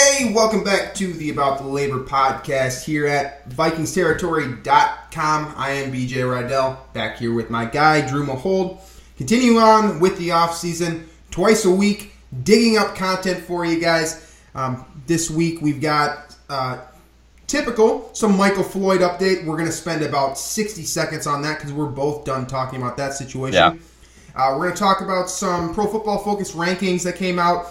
Hey, welcome back to the About the Labor podcast here at VikingsTerritory.com. I am BJ Reidell, back here with my guy, Drew Mahowald. Continuing on with the offseason, twice a week, digging up content for you guys. This week we've got some Michael Floyd update. We're going to spend about 60 seconds on that because we're both done talking about that situation. Yeah. We're going to talk about some Pro Football Focus rankings that came out,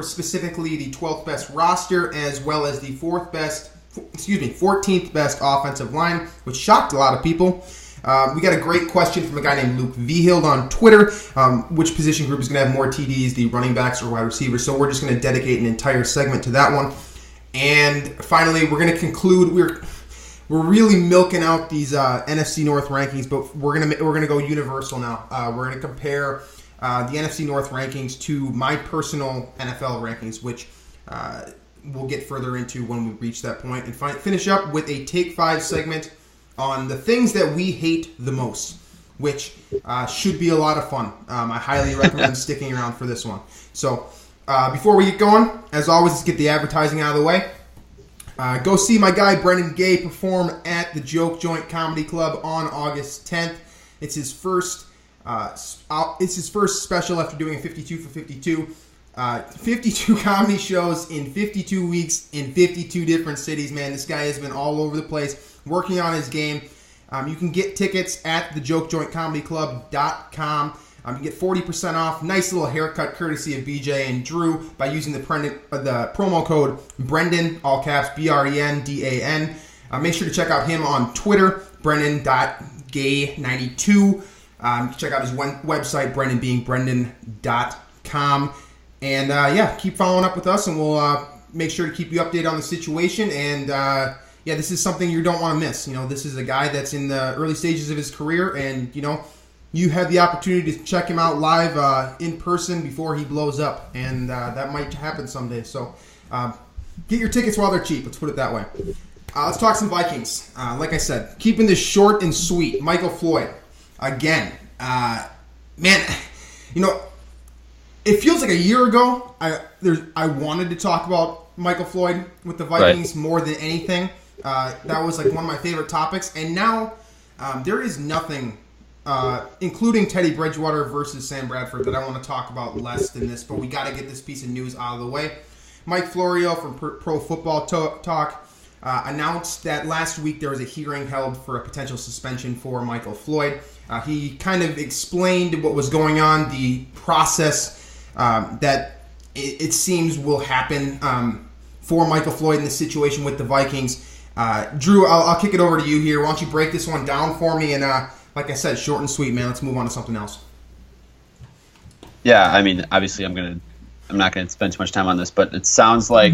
specifically the 12th best roster, as well as the 14th best offensive line, which shocked a lot of people. We got a great question from a guy named Luke Vihild on Twitter. Which position group is going to have more TDs, the running backs or wide receivers? So we're just going to dedicate an entire segment to that one. And finally, we're going to conclude. We're really milking out these NFC North rankings, but we're gonna go universal now. We're gonna compare the NFC North rankings to my personal NFL rankings, which we'll get further into when we reach that point, and finish up with a Take 5 segment on the things that we hate the most, which should be a lot of fun. I highly recommend sticking around for this one. So before we get going, as always, let's get the advertising out of the way. Go see my guy Brendan Gay perform at the Joke Joint Comedy Club on August 10th. It's his first special after doing a 52 for 52. 52 comedy shows in 52 weeks in 52 different cities. Man, this guy has been all over the place working on his game. You can get tickets at thejokejointcomedyclub.com. You get 40% off. Nice little haircut courtesy of BJ and Drew by using the promo code Brendan, all caps, BRENDAN. Make sure to check out him on Twitter, Brendan.gay92. You can check out his website, BrendanBeingBrendan.com. And keep following up with us, and we'll make sure to keep you updated on the situation. And this is something you don't want to miss. You know, this is a guy that's in the early stages of his career, and you have the opportunity to check him out live in person before he blows up, and that might happen someday. So get your tickets while they're cheap. Let's put it that way. Let's talk some Vikings. Like I said, keeping this short and sweet. Michael Floyd, again. Man, it feels like a year ago I wanted to talk about Michael Floyd with the Vikings more than anything. That was like one of my favorite topics. And now there is nothing... including Teddy Bridgewater versus Sam Bradford, that I want to talk about less than this, but we got to get this piece of news out of the way. Mike Florio from Pro Football Talk announced that last week there was a hearing held for a potential suspension for Michael Floyd. He kind of explained what was going on, the process that it seems will happen for Michael Floyd in this situation with the Vikings. Drew, I'll kick it over to you here. Why don't you break this one down for me? And like I said, short and sweet, man. Let's move on to something else. Yeah, I mean, obviously I'm not gonna spend too much time on this, but it sounds like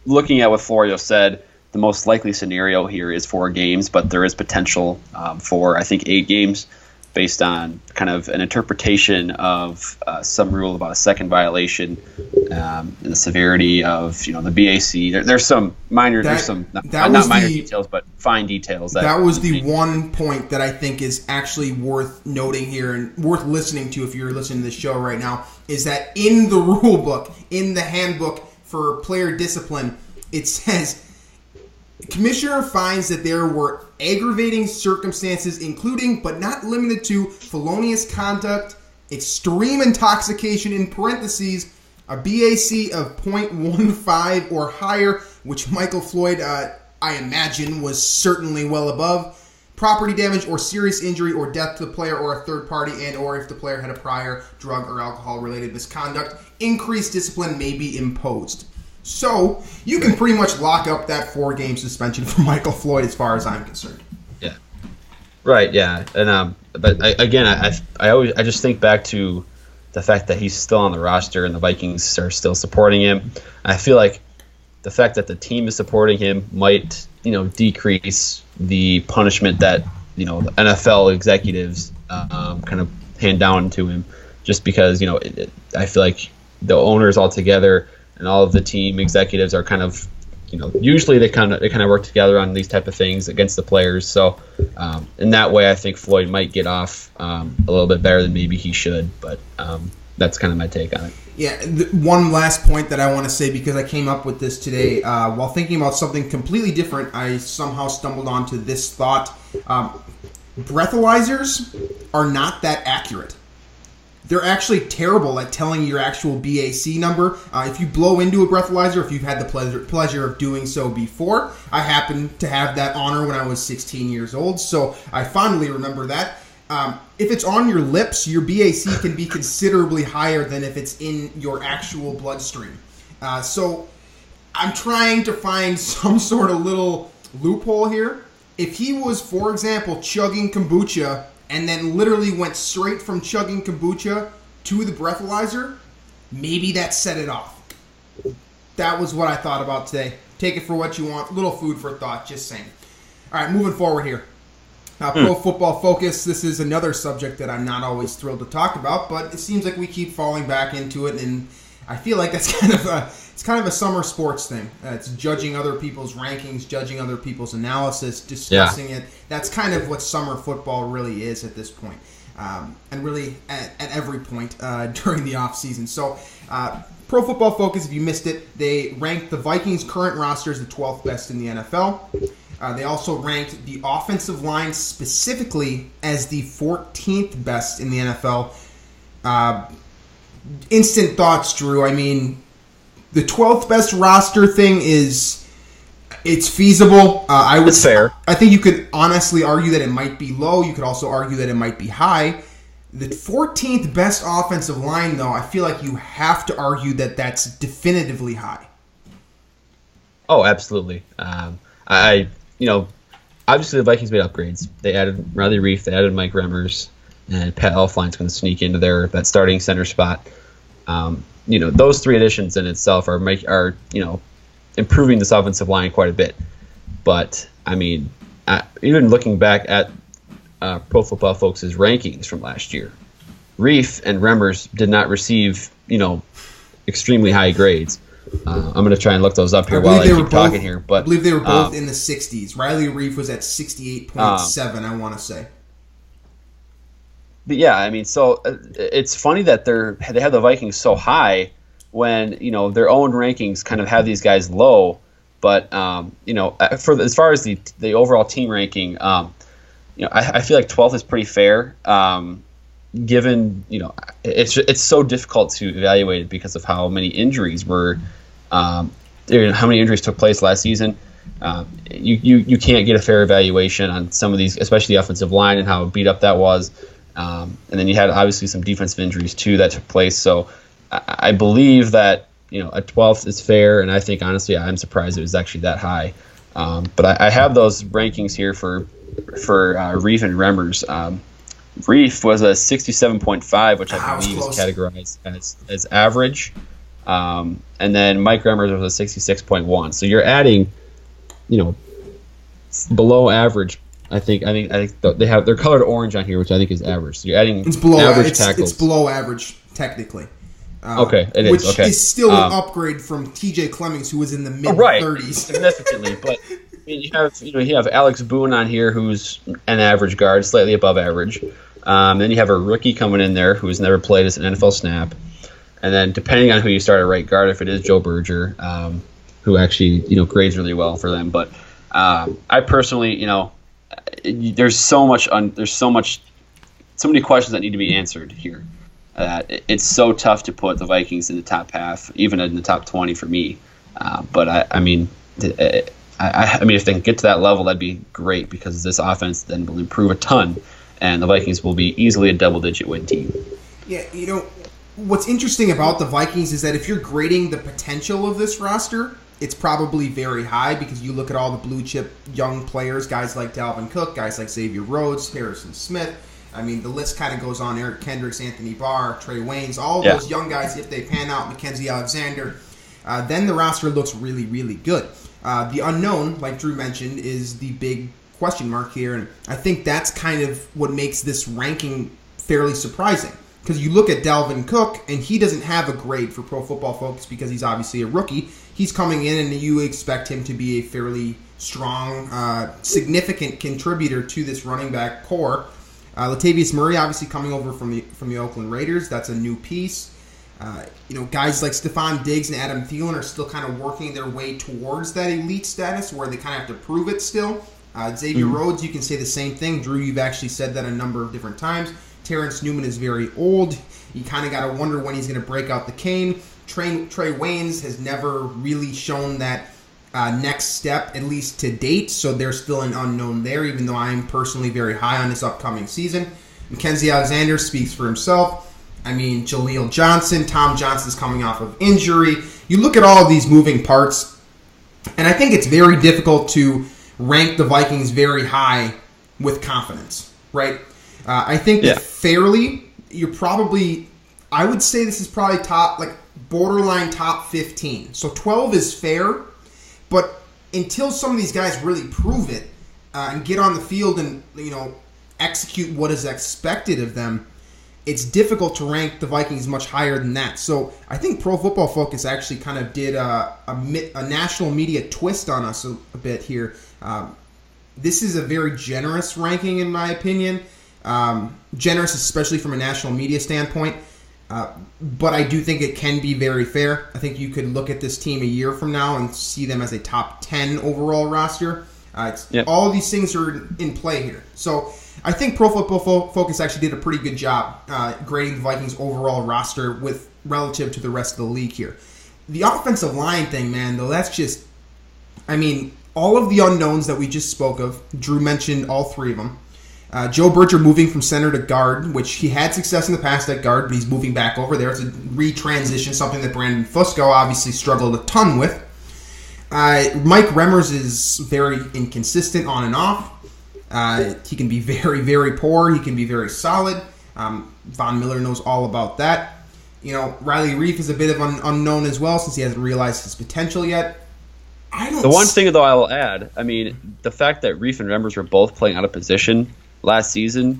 looking at what Florio said, the most likely scenario here is 4 games, but there is potential for, I think, 8 games based on kind of an interpretation of some rule about a second violation and the severity of the BAC. There's some minor, details, but fine details. That was the one point that I think is actually worth noting here and worth listening to if you're listening to this show right now, is that in the rule book, in the handbook for player discipline, it says, Commissioner finds that there were aggravating circumstances, including but not limited to felonious conduct, extreme intoxication, in parentheses, a BAC of 0.15 or higher, which Michael Floyd, I imagine, was certainly well above, property damage or serious injury or death to the player or a third party, and or if the player had a prior drug or alcohol-related misconduct, increased discipline may be imposed. So, you can pretty much lock up that 4-game suspension for Michael Floyd as far as I'm concerned. Yeah. Right, yeah. And but I just think back to the fact that he's still on the roster and the Vikings are still supporting him. I feel like the fact that the team is supporting him might, decrease the punishment that, the NFL executives kind of hand down to him, just because, I feel like the owners all together and all of the team executives are kind of, usually they kind of work together on these type of things against the players. So in that way, I think Floyd might get off a little bit better than maybe he should. But that's kind of my take on it. Yeah, one last point that I want to say, because I came up with this today while thinking about something completely different. I somehow stumbled onto this thought. Breathalyzers are not that accurate. They're actually terrible at telling your actual BAC number. If you blow into a breathalyzer, if you've had the pleasure of doing so before, I happen to have that honor when I was 16 years old, so I fondly remember that. If it's on your lips, your BAC can be considerably higher than if it's in your actual bloodstream. So I'm trying to find some sort of little loophole here. If he was, for example, chugging kombucha and then literally went straight from chugging kombucha to the breathalyzer, maybe that set it off. That was what I thought about today. Take it for what you want. Little food for thought, just saying. All right, moving forward here. Pro Football Focus, this is another subject that I'm not always thrilled to talk about, but it seems like we keep falling back into it, and I feel like that's kind of a summer sports thing. It's judging other people's rankings, judging other people's analysis, discussing it. That's kind of what summer football really is at this point, and really at every point during the offseason. So Pro Football Focus, if you missed it, they ranked the Vikings' current roster as the 12th best in the NFL. They also ranked the offensive line specifically as the 14th best in the NFL. Instant thoughts, Drew. I mean, the 12th best roster thing it's feasible. It's fair. I think you could honestly argue that it might be low. You could also argue that it might be high. The 14th best offensive line, though, I feel like you have to argue that that's definitively high. Oh, absolutely. Obviously the Vikings made upgrades. They added Riley Reiff, they added Mike Remmers, and Pat Elflein's going to sneak into that starting center spot. Those three additions in itself are improving this offensive line quite a bit. But I mean, even looking back at Pro Football Focus' rankings from last year, Reiff and Remmers did not receive extremely high grades. I'm going to try and look those up here while I keep talking here. But I believe they were both in the 60s. Riley Reiff was at 68.7, I want to say. But yeah, I mean, so it's funny that they have the Vikings so high when their own rankings kind of have these guys low. But as far as the overall team ranking, I feel like 12th is pretty fair. Given it's so difficult to evaluate it because of how many injuries how many injuries took place last season. You can't get a fair evaluation on some of these, especially the offensive line and how beat up that was. And then you had obviously some defensive injuries too that took place. So I believe that a 12th is fair, and I think honestly I'm surprised it was actually that high. But I have those rankings here for Reiff and Remmers. Reiff was a 67.5, which I believe is categorized as average. And then Mike Remmers was a 66.1. So you're adding, below average. I think they're colored orange on here, which I think is average. So you're adding average tackles. It's below average technically. Okay, it is. Which is still an upgrade from T.J. Clemmings, who was in the mid-30s. Significantly, but you have Alex Boone on here, who's an average guard, slightly above average. Then you have a rookie coming in there who's never played as an NFL snap. And then depending on who you start at right guard, if it is Joe Berger, who actually grades really well for them. But I personally, there's so many questions that need to be answered here. It's so tough to put the Vikings in the top half, even in the top 20 for me. But I mean, if they can get to that level, that'd be great because this offense then will improve a ton, and the Vikings will be easily a double-digit win team. Yeah, what's interesting about the Vikings is that if you're grading the potential of this roster, it's probably very high because you look at all the blue-chip young players, guys like Dalvin Cook, guys like Xavier Rhodes, Harrison Smith. I mean, the list kind of goes on. Eric Kendricks, Anthony Barr, Trey Waynes, all of those young guys, if they pan out, Mackenzie Alexander, then the roster looks really, really good. The unknown, like Drew mentioned, is the big question mark here, and I think that's kind of what makes this ranking fairly surprising. Because you look at Dalvin Cook, and he doesn't have a grade for Pro Football Focus because he's obviously a rookie. He's coming in, and you expect him to be a fairly strong, significant contributor to this running back core. Latavius Murray, obviously coming over from the Oakland Raiders. That's a new piece. Guys like Stephon Diggs and Adam Thielen are still kind of working their way towards that elite status where they kind of have to prove it still. Xavier Rhodes, you can say the same thing. Drew, you've actually said that a number of different times. Terrence Newman is very old. You kind of got to wonder when he's going to break out the cane. Trey Waynes has never really shown that next step, at least to date, so there's still an unknown there, even though I'm personally very high on this upcoming season. Mackenzie Alexander speaks for himself. I mean, Jaleel Johnson, Tom Johnson's coming off of injury. You look at all of these moving parts, and I think it's very difficult to rank the Vikings very high with confidence, right? I think that fairly, I would say this is probably borderline top 15. So 12 is fair, but until some of these guys really prove it and get on the field and execute what is expected of them, it's difficult to rank the Vikings much higher than that. So I think Pro Football Focus actually kind of did a national media twist on us a bit here. This is a very generous ranking, in my opinion. Generous, especially from a national media standpoint. But I do think it can be very fair. I think you could look at this team a year from now and see them as a top 10 overall roster. All of these things are in play here. So I think Pro Football Focus actually did a pretty good job grading the Vikings' overall roster with relative to the rest of the league here. The offensive line thing, man, though, that's just... I mean, all of the unknowns that we just spoke of, Drew mentioned all three of them. Joe Berger moving from center to guard, which he had success in the past at guard, but he's moving back over there. It's a retransition, something that Brandon Fusco obviously struggled a ton with. Mike Remmers is very inconsistent on and off. He can be very, very poor. He can be very solid. Von Miller knows all about that. Riley Reiff is a bit of an unknown as well since he hasn't realized his potential yet. The one thing, though, I will add, I mean, the fact that Reiff and Remmers were both playing out of position last season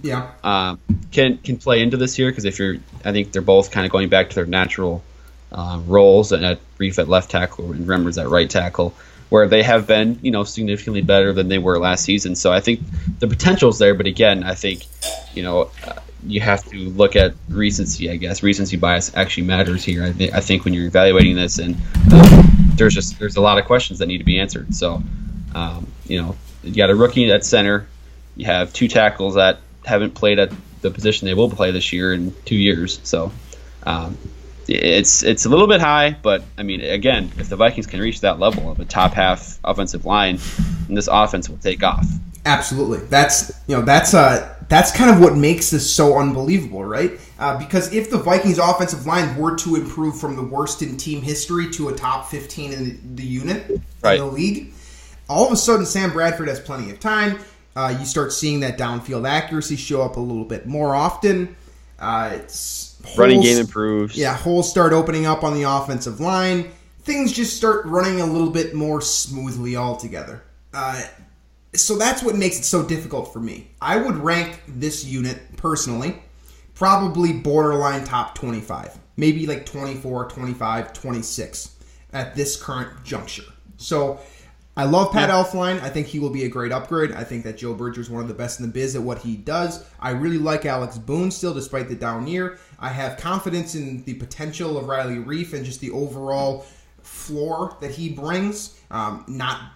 can play into this year because I think they're both kind of going back to their natural roles, and at Reiff at left tackle and Remmers at right tackle, where they have been, significantly better than they were last season. So I think the potential's there, but again, I think, you have to look at recency, I guess. Recency bias actually matters here. I think when you're evaluating this, and there's a lot of questions that need to be answered. So, you got a rookie at center. You have two tackles that haven't played at the position they will play this year in 2 years. So, it's a little bit high, but I mean, again, if the Vikings can reach that level of a top half offensive line, then this offense will take off. Absolutely. That's kind of what makes this so unbelievable, right? Because if the Vikings offensive line were to improve from the worst in team history to a top 15 in the unit in the league, all of a sudden Sam Bradford has plenty of time. You start seeing that downfield accuracy show up a little bit more often. Running game improves. Yeah, holes start opening up on the offensive line. Things just start running a little bit more smoothly altogether. So that's what makes it so difficult for me. I would rank this unit, personally, probably borderline top 25. Maybe like 24, 25, 26 at this current juncture. So I love Pat Elflein. I think he will be a great upgrade. I think that Joe Berger is one of the best in the biz at what he does. I really like Alex Boone still, despite the down year. I have confidence in the potential of Riley Reiff and just the overall floor that he brings.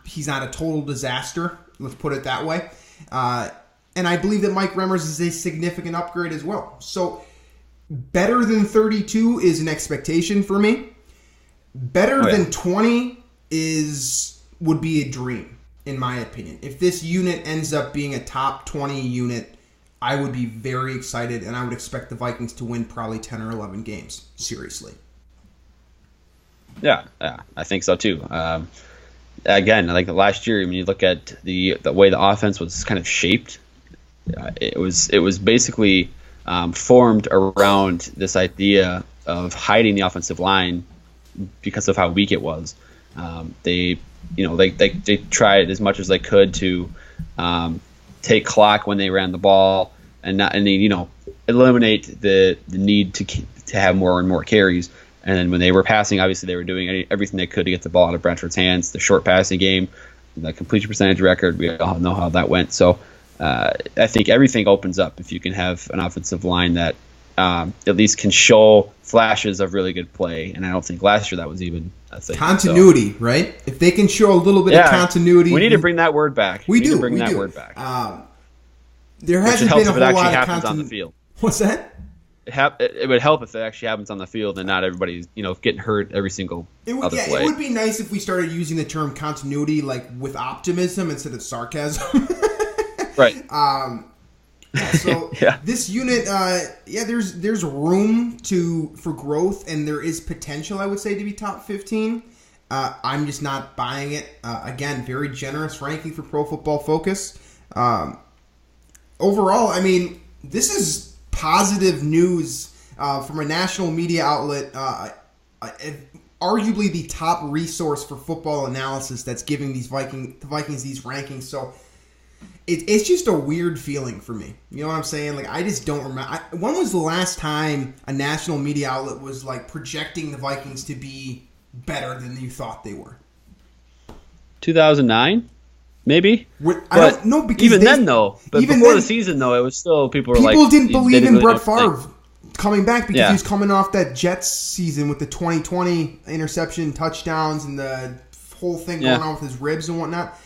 He's not a total disaster. Let's put it that way. And I believe that Mike Remmers is a significant upgrade as well. So better than 32 is an expectation for me. Better than 20 would be a dream, in my opinion. If this unit ends up being a top 20 unit, I would be very excited, and I would expect the Vikings to win probably 10 or 11 games. Seriously. Yeah, I think so too. Again, like last year, when you look at the way the offense was kind of shaped, it was basically formed around this idea of hiding the offensive line because of how weak it was. They tried as much as they could to take clock when they ran the ball and eliminate the need to have more and more carries. And then when they were passing, obviously they were doing everything they could to get the ball out of Brentford's hands. The short passing game, the completion percentage record, we all know how that went. So I think everything opens up if you can have an offensive line that at least can show flashes of really good play. And I don't think last year that was even a thing. Continuity, right? If they can show a little bit of continuity. We need to bring that word back. We do. Bring that word back. There hasn't been a whole lot of happens on the field. What's that? It would help if it actually happens on the field and not everybody's getting hurt every single other play. It would be nice if we started using the term continuity with optimism instead of sarcasm. Right. So this unit, there's room for growth, and there is potential, I would say, to be top 15. I'm just not buying it. Again, very generous ranking for Pro Football Focus. Overall, I mean, this is positive news from a national media outlet, arguably the top resource for football analysis that's giving the Vikings these rankings. So it's just a weird feeling for me. You know what I'm saying? I just don't remember. When was the last time a national media outlet was projecting the Vikings to be better than you thought they were? 2009? Maybe. I don't know, because even then, though. But before the season, though, it was still people didn't believe in Brett Favre coming back because he was coming off that Jets season with the 2020 interception touchdowns and the whole thing going on with his ribs and whatnot.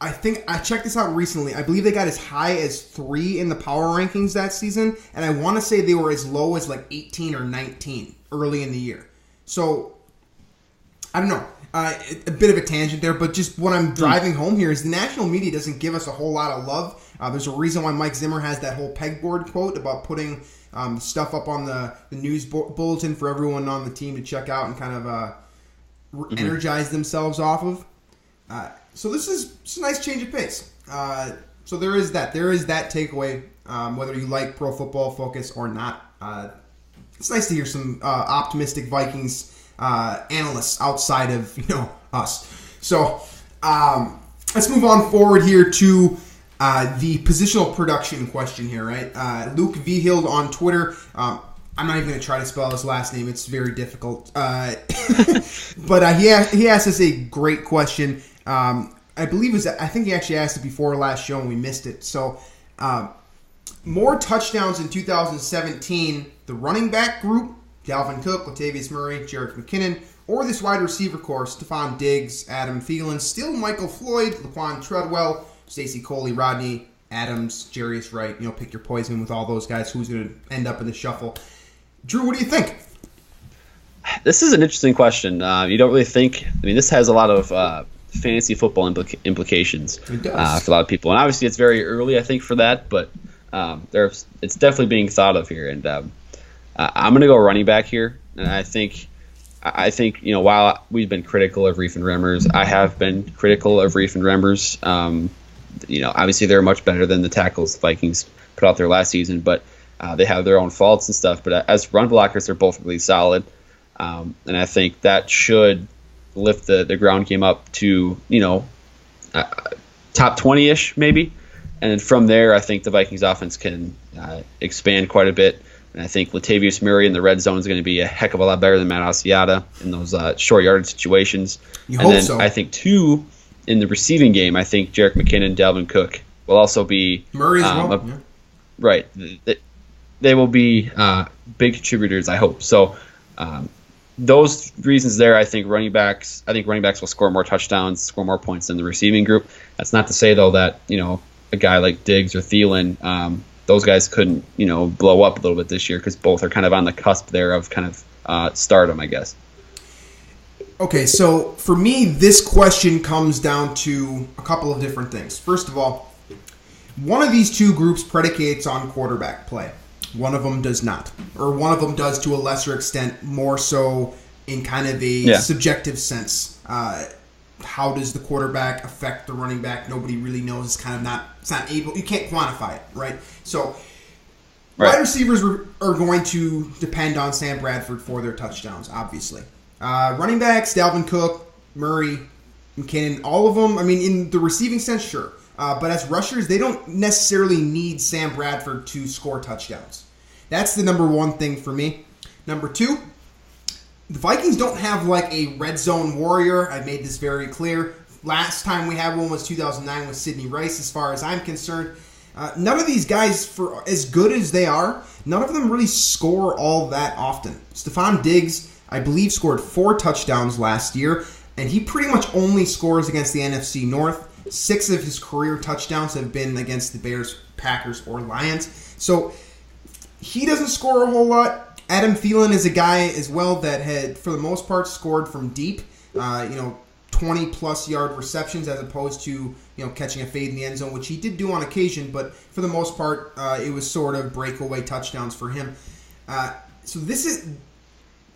I think I checked this out recently. I believe they got as high as 3 in the power rankings that season, and I want to say they were as low as 18 or 19 early in the year. So I don't know. A bit of a tangent there, but just what I'm driving home here is the national media doesn't give us a whole lot of love. There's a reason why Mike Zimmer has that whole pegboard quote about putting stuff up on the news bulletin for everyone on the team to check out and kind of energize themselves off of. So this is a nice change of pace. So there is that. There is that takeaway, whether you like Pro Football Focus or not. It's nice to hear some optimistic Vikings analysts outside of us. So let's move on forward here to the positional production question here, right? Luke Vihild on Twitter. I'm not even going to try to spell his last name. It's very difficult. But he asked us a great question. I think he actually asked it before last show and we missed it. So more touchdowns in 2017, the running back group, Dalvin Cook, Latavius Murray, Jerick McKinnon, or this wide receiver core, Stephon Diggs, Adam Thielen, still Michael Floyd, Laquan Treadwell, Stacey Coley, Rodney Adams, Jarius Wright. Pick your poison with all those guys. Who's going to end up in the shuffle? Drew, what do you think? This is an interesting question. You don't really think... this has a lot of fantasy football implications for a lot of people. And obviously it's very early, I think, for that, but it's definitely being thought of here. And I'm going to go running back here. And I think while we've been critical of Reef and Remmers, I have been critical of Reef and Remmers. Obviously they're much better than the tackles the Vikings put out there last season, but they have their own faults and stuff. But as run blockers, they're both really solid. And I think that should lift the ground game up to, top 20-ish maybe. And then from there, I think the Vikings offense can expand quite a bit. And I think Latavius Murray in the red zone is going to be a heck of a lot better than Matt Asiata in those short yardage situations. I think, too, in the receiving game, I think Jerick McKinnon, Dalvin Cook will also be... Murray as well. Right. They will be big contributors, I hope. So those reasons there, I think running backs will score more touchdowns, score more points than the receiving group. That's not to say, though, that a guy like Diggs or Thielen... those guys couldn't, blow up a little bit this year because both are kind of on the cusp there of kind of stardom, I guess. Okay, so for me, this question comes down to a couple of different things. First of all, one of these two groups predicates on quarterback play. One of them does not. Or one of them does to a lesser extent, more so in kind of a subjective sense. How does the quarterback affect the running back? Nobody really knows. It's kind of it's not able, you can't quantify it, right? So wide receivers are going to depend on Sam Bradford for their touchdowns, obviously. Running backs, Dalvin Cook, Murray, McKinnon, all of them, in the receiving sense, sure. But as rushers, they don't necessarily need Sam Bradford to score touchdowns. That's the number one thing for me. Number two, the Vikings don't have a red zone warrior. I made this very clear. Last time we had one was 2009 with Sidney Rice, as far as I'm concerned. None of these guys, for as good as they are, none of them really score all that often. Stephon Diggs, I believe, scored 4 touchdowns last year, and he pretty much only scores against the NFC North. 6 of his career touchdowns have been against the Bears, Packers, or Lions. So he doesn't score a whole lot. Adam Thielen is a guy as well that had, for the most part, scored from deep. 20-plus yard receptions as opposed to catching a fade in the end zone, which he did do on occasion, but for the most part, it was sort of breakaway touchdowns for him. So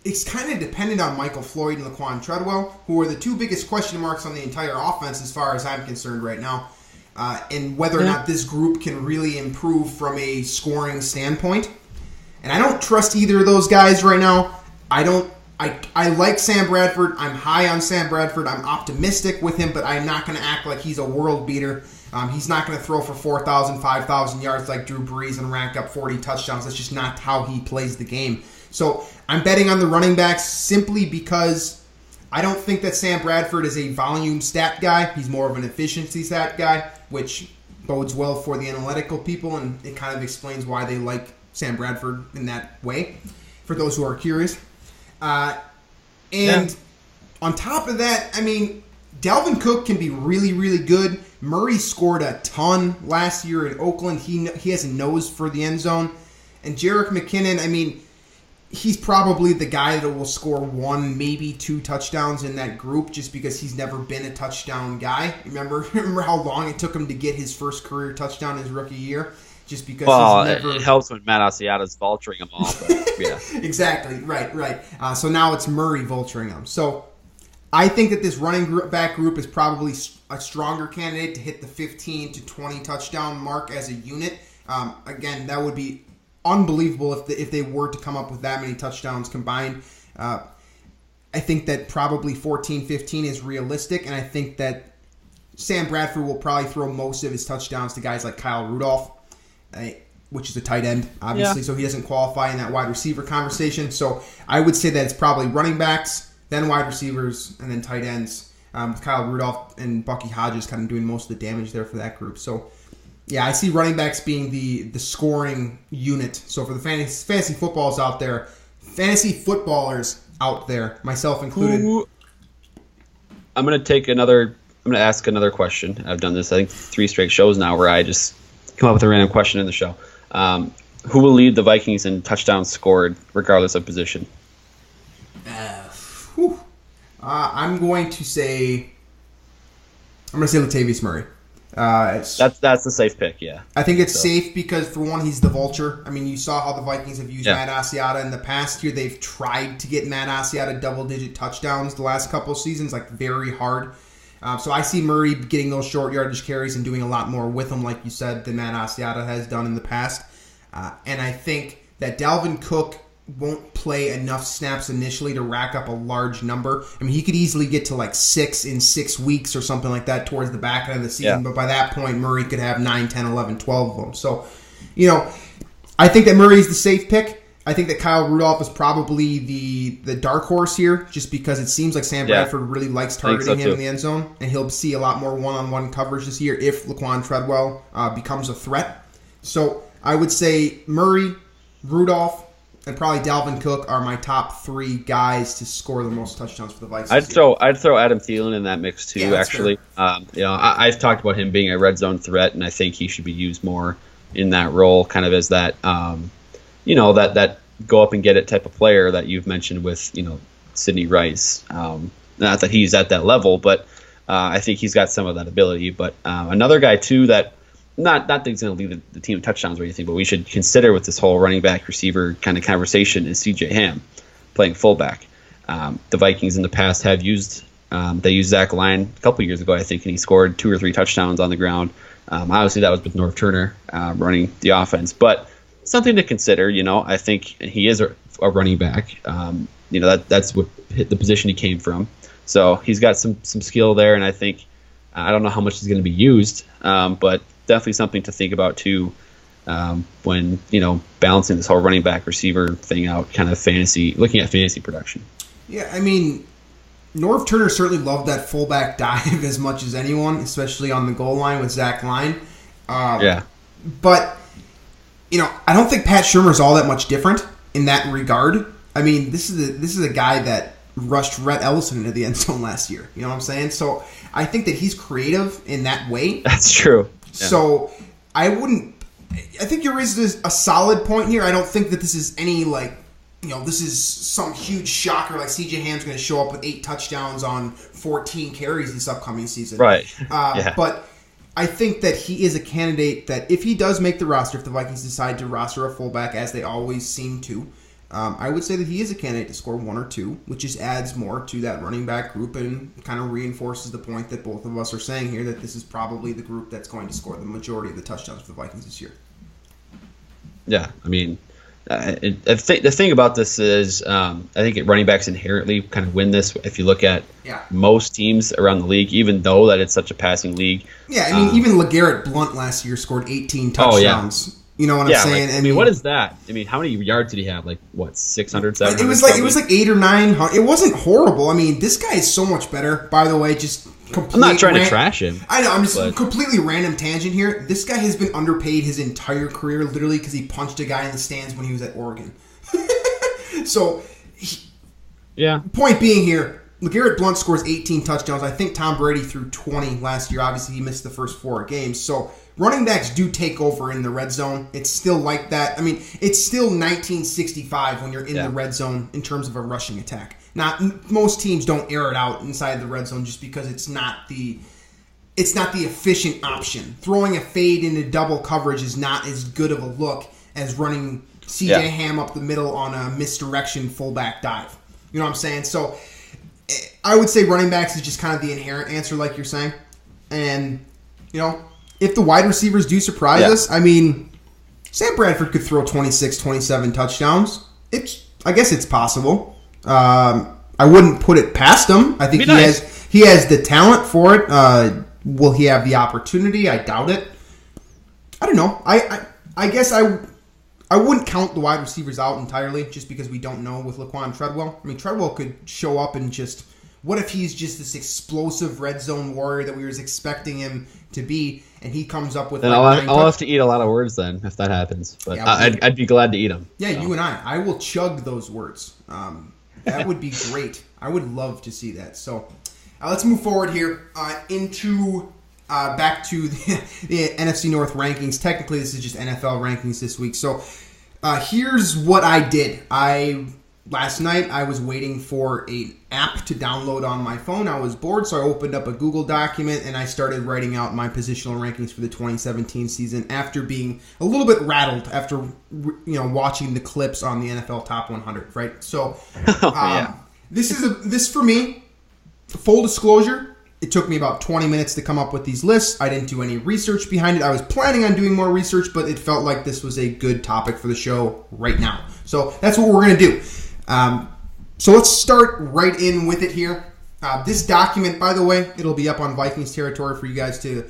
it's kind of dependent on Michael Floyd and Laquan Treadwell, who are the 2 biggest question marks on the entire offense as far as I'm concerned right now, and whether or not this group can really improve from a scoring standpoint. And I don't trust either of those guys right now. I like Sam Bradford. I'm high on Sam Bradford. I'm optimistic with him, but I'm not going to act like he's a world beater. He's not going to throw for 4,000, 5,000 yards like Drew Brees and rack up 40 touchdowns. That's just not how he plays the game. So I'm betting on the running backs simply because I don't think that Sam Bradford is a volume stat guy. He's more of an efficiency stat guy, which bodes well for the analytical people, and it kind of explains why they like Sam Bradford in that way, for those who are curious. On top of that, I mean, Dalvin Cook can be really, really good. Murray scored a ton last year in Oakland. He has a nose for the end zone. And Jerick McKinnon, I mean, he's probably the guy that will score 1, maybe 2 touchdowns in that group just because he's never been a touchdown guy. Remember how long it took him to get his first career touchdown his rookie year? Just because it helps when Matt Asiata's vulturing them all. But, yeah. Exactly. Right. So now it's Murray vulturing them. So I think that this running back group is probably a stronger candidate to hit the 15 to 20 touchdown mark as a unit. Again, that would be unbelievable if they were to come up with that many touchdowns combined. I think that probably 14, 15 is realistic, and I think that Sam Bradford will probably throw most of his touchdowns to guys like Kyle Rudolph, which is a tight end, obviously, so he doesn't qualify in that wide receiver conversation. So I would say that it's probably running backs, then wide receivers, and then tight ends, with Kyle Rudolph and Bucky Hodges kind of doing most of the damage there for that group. So, yeah, I see running backs being the scoring unit. So for the fantasy footballers out there, myself included. I'm going to ask another question. I've done this, I think, 3 straight shows now where I just come up with a random question in the show. Who will lead the Vikings in touchdowns scored, regardless of position? I'm going to say Latavius Murray. That's the safe pick, yeah. I think it's safe because, for one, he's the vulture. I mean, you saw how the Vikings have used Matt Asiata in the past year. They've tried to get Matt Asiata double-digit touchdowns the last couple of seasons, like very hard. So I see Murray getting those short yardage carries and doing a lot more with them, like you said, than Matt Asiata has done in the past. And I think that Dalvin Cook won't play enough snaps initially to rack up a large number. I mean, he could easily get to like 6 in 6 weeks or something like that towards the back end of the season. But by that point, Murray could have 9, 10, 11, 12 of them. So, I think that Murray's the safe pick. I think that Kyle Rudolph is probably the dark horse here, just because it seems like Sam Bradford really likes targeting him in the end zone, and he'll see a lot more one-on-one coverage this year if Laquan Treadwell becomes a threat. So I would say Murray, Rudolph, and probably Dalvin Cook are my top 3 guys to score the most touchdowns for the Vikings. I'd throw Adam Thielen in that mix too. Actually, I've talked about him being a red zone threat, and I think he should be used more in that role, kind of as that. That go up and get it type of player that you've mentioned with, Sidney Rice. Not that he's at that level, but I think he's got some of that ability. But another guy, too, that not that he's going to lead the team in touchdowns or anything, but we should consider with this whole running back receiver kind of conversation is C.J. Ham playing fullback. The Vikings in the past have used Zach Lyon a couple years ago, I think, and he scored 2 or 3 touchdowns on the ground. Obviously, that was with Norv Turner running the offense, but something to consider. I think he is a running back. That's what the position he came from. So he's got some skill there, and I think I don't know how much is going to be used, but definitely something to think about too when balancing this whole running back receiver thing out, kind of looking at fantasy production. Yeah, I mean, Norv Turner certainly loved that fullback dive as much as anyone, especially on the goal line with Zach Line. But, I don't think Pat Shurmur's all that much different in that regard. I mean, this is a guy that rushed Rhett Ellison into the end zone last year. You know what I'm saying? So I think that he's creative in that way. That's true. Yeah. So I think you raised a solid point here. I don't think that this is any this is some huge shocker like C.J. Ham's going to show up with 8 touchdowns on 14 carries this upcoming season. Right. But I think that he is a candidate that if he does make the roster, if the Vikings decide to roster a fullback as they always seem to, I would say that he is a candidate to score 1 or 2, which just adds more to that running back group and kind of reinforces the point that both of us are saying here, that this is probably the group that's going to score the majority of the touchdowns for the Vikings this year. Yeah, I mean, the thing about this is I think running backs inherently kind of win this if you look at most teams around the league, even though that it's such a passing league. Yeah, I mean, even LeGarrette Blount last year scored 18 touchdowns. You know what I'm saying? I mean, what is that? I mean, how many yards did he have? 600, 700? It was like 8 or 9. It wasn't horrible. I mean, this guy is so much better, by the way, just I'm not trying to trash him. I know, I'm just completely random tangent here. This guy has been underpaid his entire career, literally because he punched a guy in the stands when he was at Oregon. So, point being here, LeGarrette Blount scores 18 touchdowns. I think Tom Brady threw 20 last year. Obviously, he missed the first 4 games. So, running backs do take over in the red zone. It's still like that. I mean, it's still 1965 when you're in the red zone in terms of a rushing attack. Most teams don't air it out inside the red zone just because it's not the efficient option. Throwing a fade into double coverage is not as good of a look as running C.J. Ham up the middle on a misdirection fullback dive. You know what I'm saying? So I would say running backs is just kind of the inherent answer, like you're saying. And, if the wide receivers do surprise us, I mean, Sam Bradford could throw 26, 27 touchdowns. I guess it's possible. I wouldn't put it past him. I think he has the talent for it. Will he have the opportunity? I doubt it. I don't know. I guess I wouldn't count the wide receivers out entirely just because we don't know with Laquan Treadwell. I mean, Treadwell could show up and just... What if he's just this explosive red zone warrior that we were expecting him to be, and he comes up with... I'll have to eat a lot of words then if that happens. But I'd be glad to eat them. Yeah, so. You and I will chug those words. That would be great. I would love to see that. So let's move forward here into back to the NFC North rankings. Technically, this is just NFL rankings this week. So here's what I did. Last night, I was waiting for an app to download on my phone. I was bored, so I opened up a Google document, and I started writing out my positional rankings for the 2017 season after being a little bit rattled after watching the clips on the NFL Top 100, right? So this for me, full disclosure, it took me about 20 minutes to come up with these lists. I didn't do any research behind it. I was planning on doing more research, but it felt like this was a good topic for the show right now. So that's what we're going to do. So let's start right in with it here. This document, by the way, it'll be up on Vikings Territory for you guys to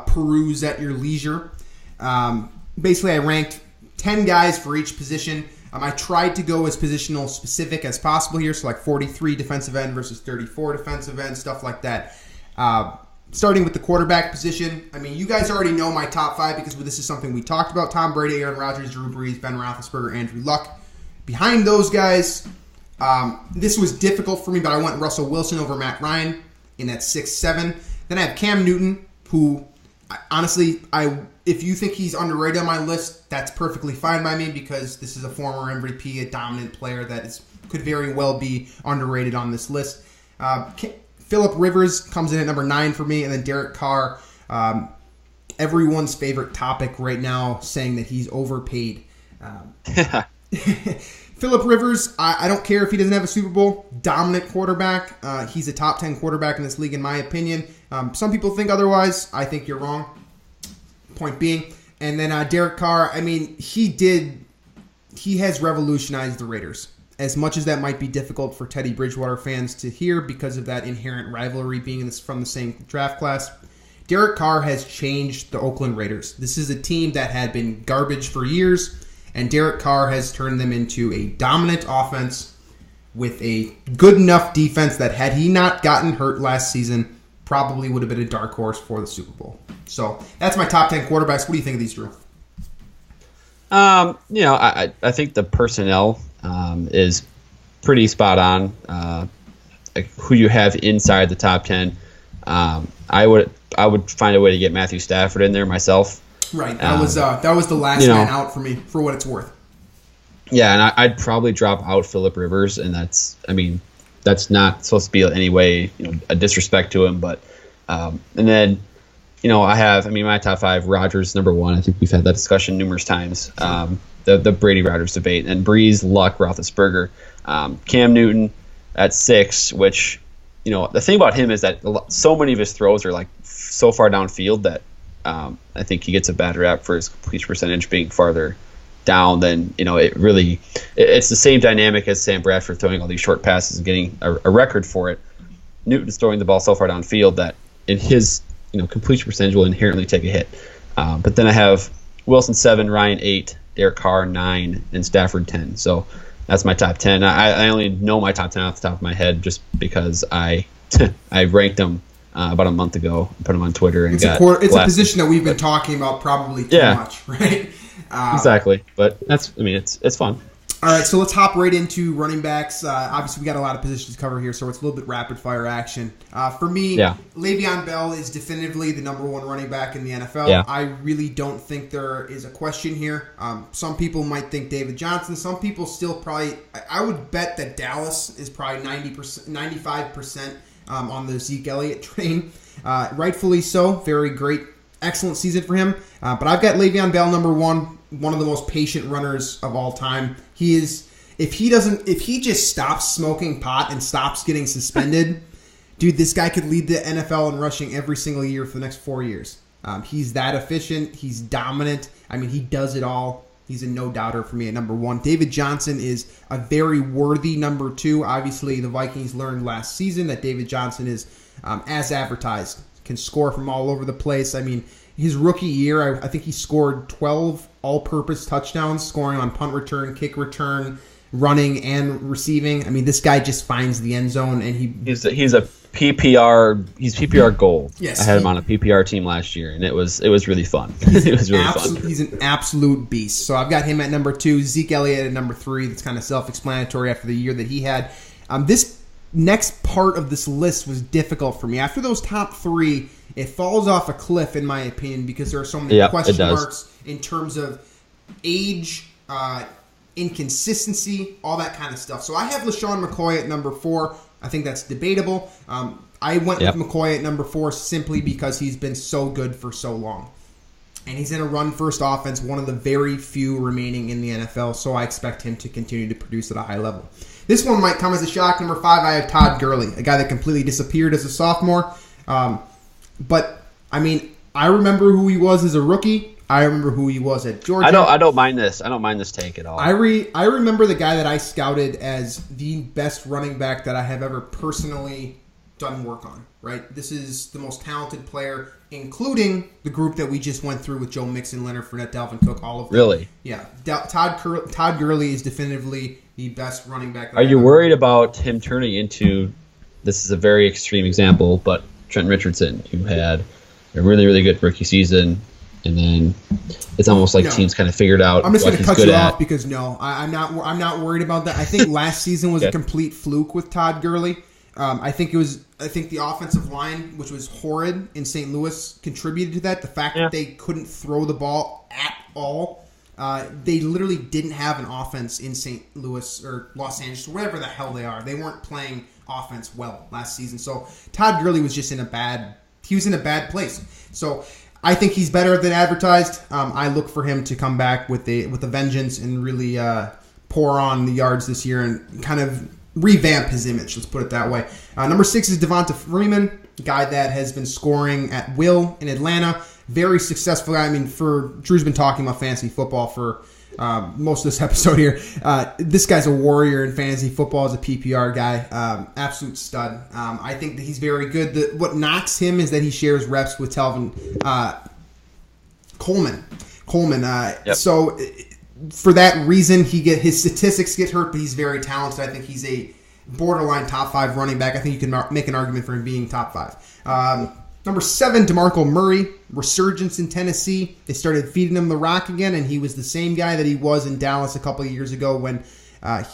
peruse at your leisure. Basically, I ranked 10 guys for each position. I tried to go as positional specific as possible here, so like 43 defensive end versus 34 defensive end, stuff like that. Starting with the quarterback position, I mean, you guys already know my top 5 because this is something we talked about. Tom Brady, Aaron Rodgers, Drew Brees, Ben Roethlisberger, Andrew Luck. Behind those guys, this was difficult for me, but I went Russell Wilson over Matt Ryan in that 6-7. Then I have Cam Newton, who, honestly, if you think he's underrated on my list, that's perfectly fine by me because this is a former MVP, a dominant player that could very well be underrated on this list. Phillip Rivers comes in at number 9 for me, and then Derek Carr, everyone's favorite topic right now, saying that he's overpaid. Phillip Rivers, I don't care if he doesn't have a Super Bowl. Dominant quarterback. He's a top 10 quarterback in this league, in my opinion. Some people think otherwise. I think you're wrong. Point being. And then Derek Carr, I mean, he has revolutionized the Raiders. As much as that might be difficult for Teddy Bridgewater fans to hear because of that inherent rivalry being from the same draft class, Derek Carr has changed the Oakland Raiders. This is a team that had been garbage for years, and Derek Carr has turned them into a dominant offense with a good enough defense that had he not gotten hurt last season, probably would have been a dark horse for the Super Bowl. So that's my top 10 quarterbacks. What do you think of these, Drew? I think the personnel is pretty spot on. Who you have inside the top 10. I would find a way to get Matthew Stafford in there myself. Right. That was the last man out for me, for what it's worth. Yeah, and I'd probably drop out Phillip Rivers, and that's not supposed to be in any way a disrespect to him, but and then my top 5, Rodgers number 1. I think we've had that discussion numerous times. The Brady Rodgers debate, and Breeze, Luck, Roethlisberger, Cam Newton at 6, which the thing about him is that so many of his throws are like so far downfield that I think he gets a bad rap for his completion percentage being farther down than it's the same dynamic as Sam Bradford throwing all these short passes and getting a record for it. Newton's throwing the ball so far downfield that in his completion percentage will inherently take a hit. But then I have Wilson 7, Ryan 8, Derek Carr 9, and Stafford 10. So that's my top 10. I only know my top 10 off the top of my head just because I ranked them about a month ago, put them on Twitter, and it's a position that we've been talking about probably too much, right? Exactly, but it's fun. All right, so let's hop right into running backs. Obviously, we got a lot of positions to cover here, so it's a little bit rapid-fire action. For me, Le'Veon Bell is definitively the number 1 running back in the NFL. Yeah. I really don't think there is a question here. Some people might think David Johnson. Some people still probably – I would bet that Dallas is probably 95% on the Zeke Elliott train. Rightfully so. Very great, excellent season for him. But I've got Le'Veon Bell number 1. One of the most patient runners of all time. He is. If he just stops smoking pot and stops getting suspended, dude, this guy could lead the NFL in rushing every single year for the next 4 years. He's that efficient. He's dominant. He does it all. He's a no-doubter for me at number 1. David Johnson is a very worthy number 2. Obviously, the Vikings learned last season that David Johnson is, as advertised, can score from all over the place. His rookie year, I think he scored 12 all-purpose touchdowns, scoring on punt return, kick return, running, and receiving. This guy just finds the end zone, and he's a PPR. He's PPR gold. Yes, I had him on a PPR team last year, and it was really fun. It was really fun. He's an absolute beast. So I've got him at number 2, Zeke Elliott at number 3. That's kind of self-explanatory after the year that he had. This next part of this list was difficult for me. After those top 3, it falls off a cliff, in my opinion, because there are so many question marks in terms of age, inconsistency, all that kind of stuff. So I have LaShawn McCoy at number 4. I think that's debatable. I went with McCoy at number 4 simply because he's been so good for so long. And he's in a run-first offense, one of the very few remaining in the NFL, so I expect him to continue to produce at a high level. This one might come as a shock. Number 5, I have Todd Gurley, a guy that completely disappeared as a sophomore. But I remember who he was as a rookie. I remember who he was at Georgia. I don't mind this. I don't mind this take at all. I remember the guy that I scouted as the best running back that I have ever personally done work on. Right, this is the most talented player, including the group that we just went through with Joe Mixon, Leonard Fournette, Dalvin Cook, all of them. Really? Yeah. Todd Gurley is definitively the best running back. Are you worried about him turning into? This is a very extreme example, but Trent Richardson, who had a really, really good rookie season, and then it's almost like teams kind of figured out. I'm just going to cut you off because I'm not worried about that. I think last season was a complete fluke with Todd Gurley. I think the offensive line, which was horrid in St. Louis, contributed to that. The fact that they couldn't throw the ball at all. They literally didn't have an offense in St. Louis or Los Angeles, wherever the hell they are. They weren't playing offense well last season. So Todd Gurley was just in a bad place. So I think he's better than advertised. I look for him to come back with a vengeance and really pour on the yards this year and kind of revamp his image. Let's put it that way. Number 6 is Devonta Freeman, a guy that has been scoring at will in Atlanta. Very successful guy. Drew's been talking about fantasy football for most of this episode here. This guy's a warrior in fantasy football as a PPR guy. Absolute stud. I think that he's very good. What knocks him is that he shares reps with Telvin Coleman. So for that reason, his statistics get hurt, but he's very talented. I think he's a borderline top 5 running back. I think you can make an argument for him being top 5. Number 7, DeMarco Murray, resurgence in Tennessee. They started feeding him the rock again, and he was the same guy that he was in Dallas a couple of years ago when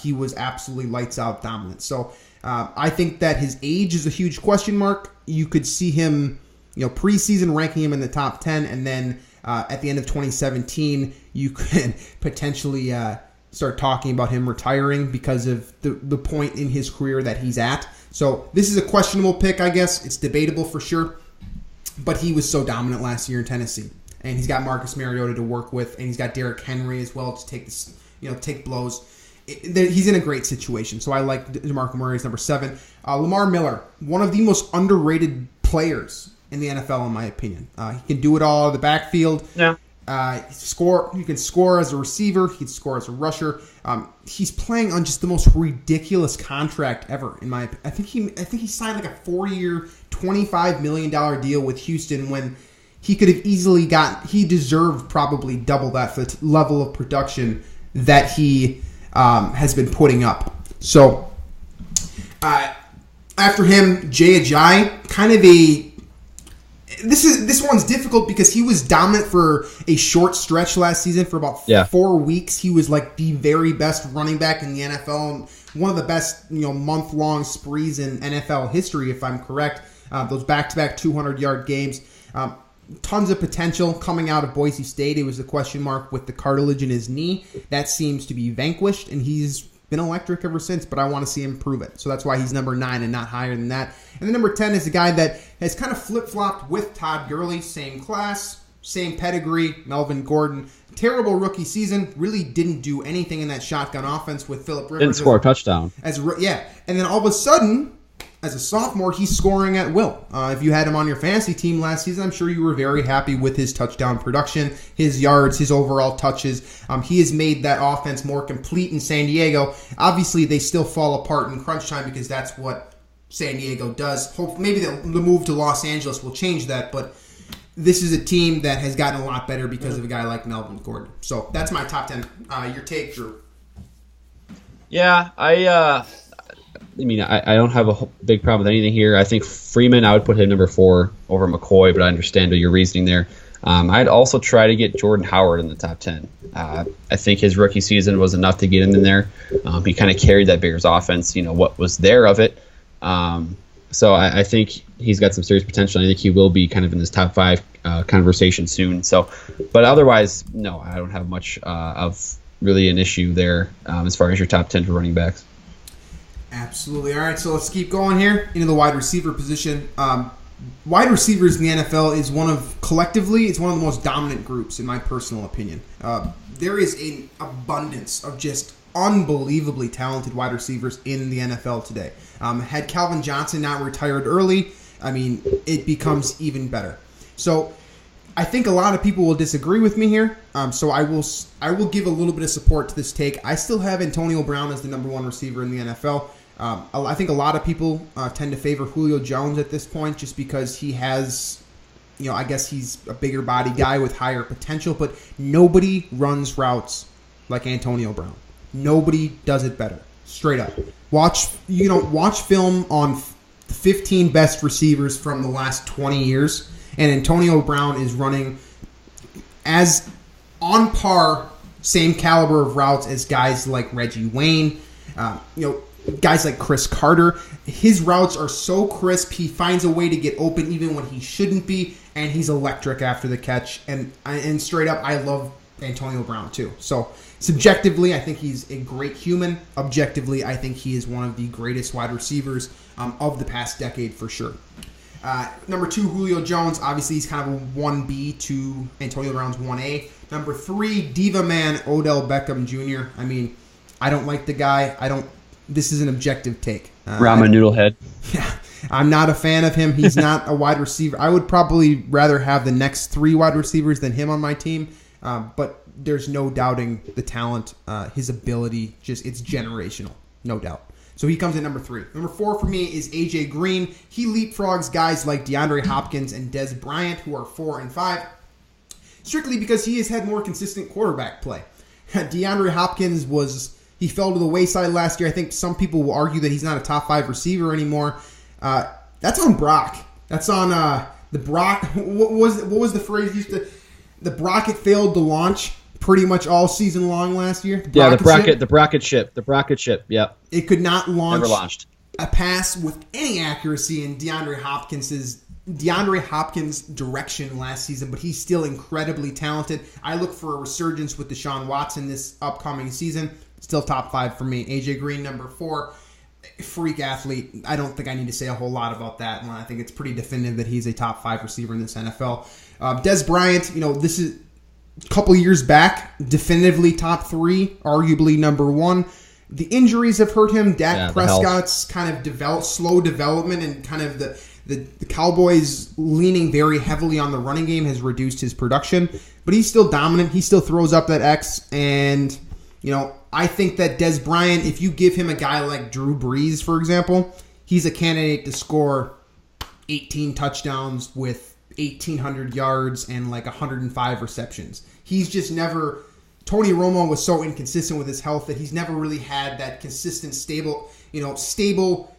he was absolutely lights out dominant. So I think that his age is a huge question mark. You could see him, preseason ranking him in the top 10, and then at the end of 2017, you could potentially start talking about him retiring because of the point in his career that he's at. So this is a questionable pick, I guess. It's debatable for sure. But he was so dominant last year in Tennessee, and he's got Marcus Mariota to work with, and he's got Derrick Henry as well to take this, take blows. He's in a great situation, so I like DeMarco Murray as number 7. Lamar Miller, one of the most underrated players in the NFL, in my opinion. He can do it all in the backfield. Yeah. You can score as a receiver. He can score as a rusher. He's playing on just the most ridiculous contract ever. I think he signed like a 4-year, $25 million deal with Houston when he could have easily he deserved probably double that for the level of production that he has been putting up. So after him, Jay Ajayi, kind of this one's difficult because he was dominant for a short stretch last season. For about 4 weeks, he was like the very best running back in the NFL, and one of the best month-long sprees in NFL history, if I'm correct. Those back-to-back 200-yard games. Tons of potential coming out of Boise State. It was a question mark with the cartilage in his knee. That seems to be vanquished, and he's been electric ever since, but I want to see him prove it. So that's why he's number 9 and not higher than that. And then number 10 is a guy that has kind of flip-flopped with Todd Gurley. Same class, same pedigree, Melvin Gordon. Terrible rookie season. Really didn't do anything in that shotgun offense with Phillip Rivers. Didn't score a touchdown. And then all of a sudden, as a sophomore, he's scoring at will. If you had him on your fantasy team last season, I'm sure you were very happy with his touchdown production, his yards, his overall touches. He has made that offense more complete in San Diego. Obviously, they still fall apart in crunch time because that's what San Diego does. Maybe the move to Los Angeles will change that, but this is a team that has gotten a lot better because of a guy like Melvin Gordon. So that's my top 10. Your take, Drew? Yeah, I don't have a big problem with anything here. I think Freeman, I would put him number 4 over McCoy, but I understand your reasoning there. I'd also try to get Jordan Howard in the top 10. I think his rookie season was enough to get him in there. He kind of carried that Bears offense, what was there of it. So I think he's got some serious potential. I think he will be kind of in this top 5 conversation soon. But otherwise, no, I don't have much of really an issue there as far as your top 10 for running backs. Absolutely. All right, so let's keep going here into the wide receiver position. Wide receivers in the NFL is it's one of the most dominant groups in my personal opinion. There is an abundance of just unbelievably talented wide receivers in the NFL today. Had Calvin Johnson not retired early, it becomes even better. So I think a lot of people will disagree with me here. So I will give a little bit of support to this take. I still have Antonio Brown as the number 1 receiver in the NFL. I think a lot of people tend to favor Julio Jones at this point just because he has, I guess he's a bigger body guy with higher potential, but nobody runs routes like Antonio Brown. Nobody does it better. Straight up. Watch film on the 15 best receivers from the last 20 years, and Antonio Brown is running as on par, same caliber of routes as guys like Reggie Wayne, guys like Chris Carter. His routes are so crisp. He finds a way to get open even when he shouldn't be, and he's electric after the catch. And straight up, I love Antonio Brown too. So subjectively, I think he's a great human. Objectively, I think he is one of the greatest wide receivers of the past decade for sure. Number 2, Julio Jones. Obviously, he's kind of a 1B to Antonio Brown's 1A. Number 3, Diva Man Odell Beckham Jr. I don't like the guy. This is an objective take. Ramen Noodlehead. Yeah, I'm not a fan of him. He's not a wide receiver. I would probably rather have the next 3 wide receivers than him on my team. But there's no doubting the talent, his ability. It's generational, no doubt. So he comes in number 3. Number 4 for me is A.J. Green. He leapfrogs guys like DeAndre Hopkins and Des Bryant, who are 4 and 5, strictly because he has had more consistent quarterback play. DeAndre Hopkins was He fell to the wayside last year. I think some people will argue that he's not a top 5 receiver anymore. That's on Brock. That's on the Brock. What was the phrase used to? The Brocket failed to launch pretty much all season long last year. The Brocket ship. Yeah, it could not launch. Never launched a pass with any accuracy in DeAndre Hopkins' direction last season, but he's still incredibly talented. I look for a resurgence with Deshaun Watson this upcoming season. Still top 5 for me. AJ Green, number 4, freak athlete. I don't think I need to say a whole lot about that one. I think it's pretty definitive that he's a top 5 receiver in this NFL. Dez Bryant, this is a couple years back, definitively top 3, arguably number 1. The injuries have hurt him. Dak Prescott's kind of slow development, and kind of the Cowboys leaning very heavily on the running game has reduced his production. But he's still dominant. He still throws up that X. And, I think that Dez Bryant, if you give him a guy like Drew Brees, for example, he's a candidate to score 18 touchdowns with 1,800 yards and like 105 receptions. He's just never... Tony Romo was so inconsistent with his health that he's never really had that consistent, stable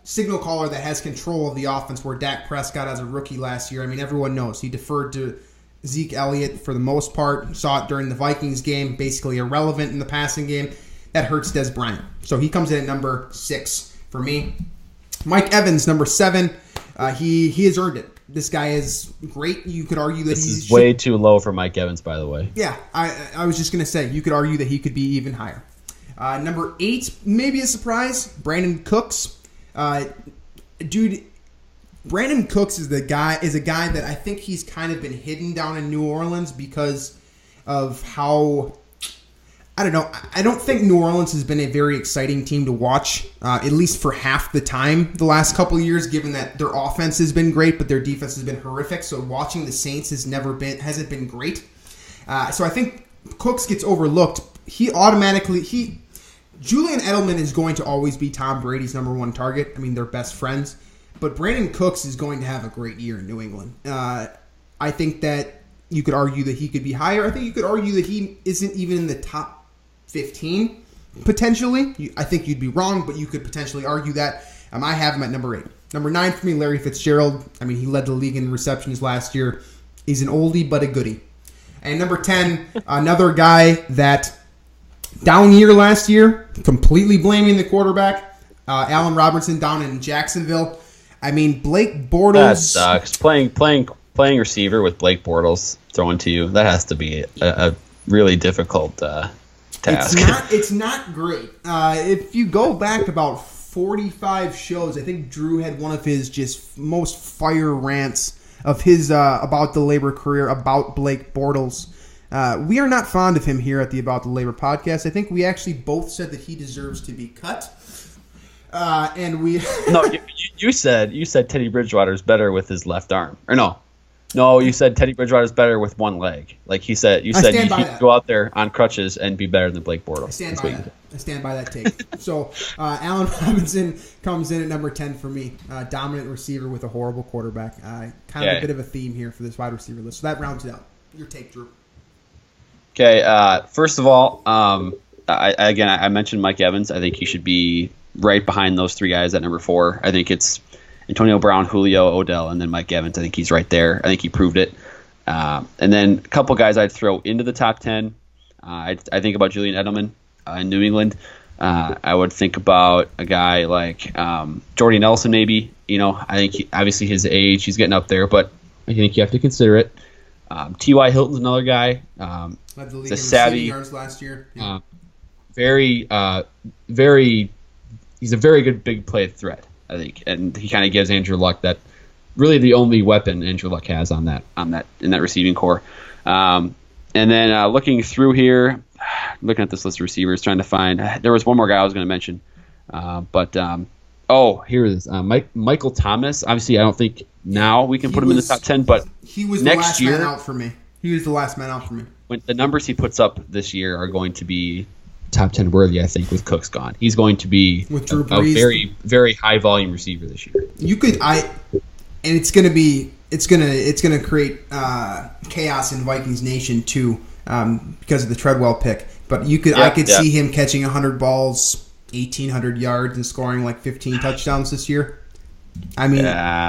signal caller that has control of the offense, where Dak Prescott as a rookie last year. I mean, everyone knows he deferred to Zeke Elliott for the most part. Saw it during the Vikings game, basically irrelevant in the passing game. That hurts Dez Bryant. So he comes in at number 6 for me. Mike Evans, number 7. He has earned it. This guy is great. You could argue that he's way too low for Mike Evans, by the way. Yeah, I was just going to say, you could argue that he could be even higher. Number 8, maybe a surprise, Brandon Cooks. Brandon Cooks is a guy that I think he's kind of been hidden down in New Orleans because of how... I don't know. I don't think New Orleans has been a very exciting team to watch, at least for half the time the last couple of years, given that their offense has been great, but their defense has been horrific. So watching the Saints hasn't been great. So I think Cooks gets overlooked. Julian Edelman is going to always be Tom Brady's number 1 target. I mean, they're best friends. But Brandon Cooks is going to have a great year in New England. I think that you could argue that he could be higher. I think you could argue that he isn't even in the top 15, potentially. I think you'd be wrong, but you could potentially argue that. I have him at number 8. Number 9 for me, Larry Fitzgerald. I mean, he led the league in receptions last year. He's an oldie but a goodie. And number 10, another guy that down year last year, completely blaming the quarterback, Allen Robinson down in Jacksonville. I mean, Blake Bortles... That sucks. Playing receiver with Blake Bortles throwing to you, that has to be a really difficult... task. It's not great. If you go back about 45 shows, I think Drew had one of his just most fire rants of his About the Labor career about Blake Bortles. We are not fond of him here at the About the Labor podcast. I think we actually both said that he deserves to be cut. And we No, you said Teddy Bridgewater's better with his left arm. Or no, you said Teddy Bridgewater's better with one leg. Like you said you go out there on crutches and be better than Blake Bortles. I stand by that take. So Allen Robinson comes in at number 10 for me. Dominant receiver with a horrible quarterback. Kind of a bit of a theme here for this wide receiver list. So that rounds it out. Your take, Drew. Okay. First of all, I mentioned Mike Evans. I think he should be right behind those 3 guys at number 4. I think it's Antonio Brown, Julio, Odell, and then Mike Evans. I think he's right there. I think he proved it. And then a couple guys I'd throw into the top 10. I think about Julian Edelman in New England. I would think about a guy like Jordy Nelson maybe. I think obviously his age, he's getting up there, but I think you have to consider it. T.Y. Hilton's another guy. Led the league in receiving yards last year. Yeah. He's a very good big play threat, I think, and he kind of gives Andrew Luck that really the only weapon Andrew Luck has in that receiving core. And then looking through here, looking at this list of receivers, trying to find. There was one more guy I was going to mention, here it is. Michael Thomas. Obviously, I don't think now we can put him in the top 10, but he was next the last year, man out for me. He was the last man out for me. When the numbers he puts up this year are going to be top 10 worthy, I think, with Cooks gone. He's going to be with Drew a very, very high volume receiver this year. It's going to create chaos in Vikings Nation too. because of the Treadwell pick. But I could see him catching 100 balls, 1,800 yards, and scoring like 15 touchdowns this year. I mean,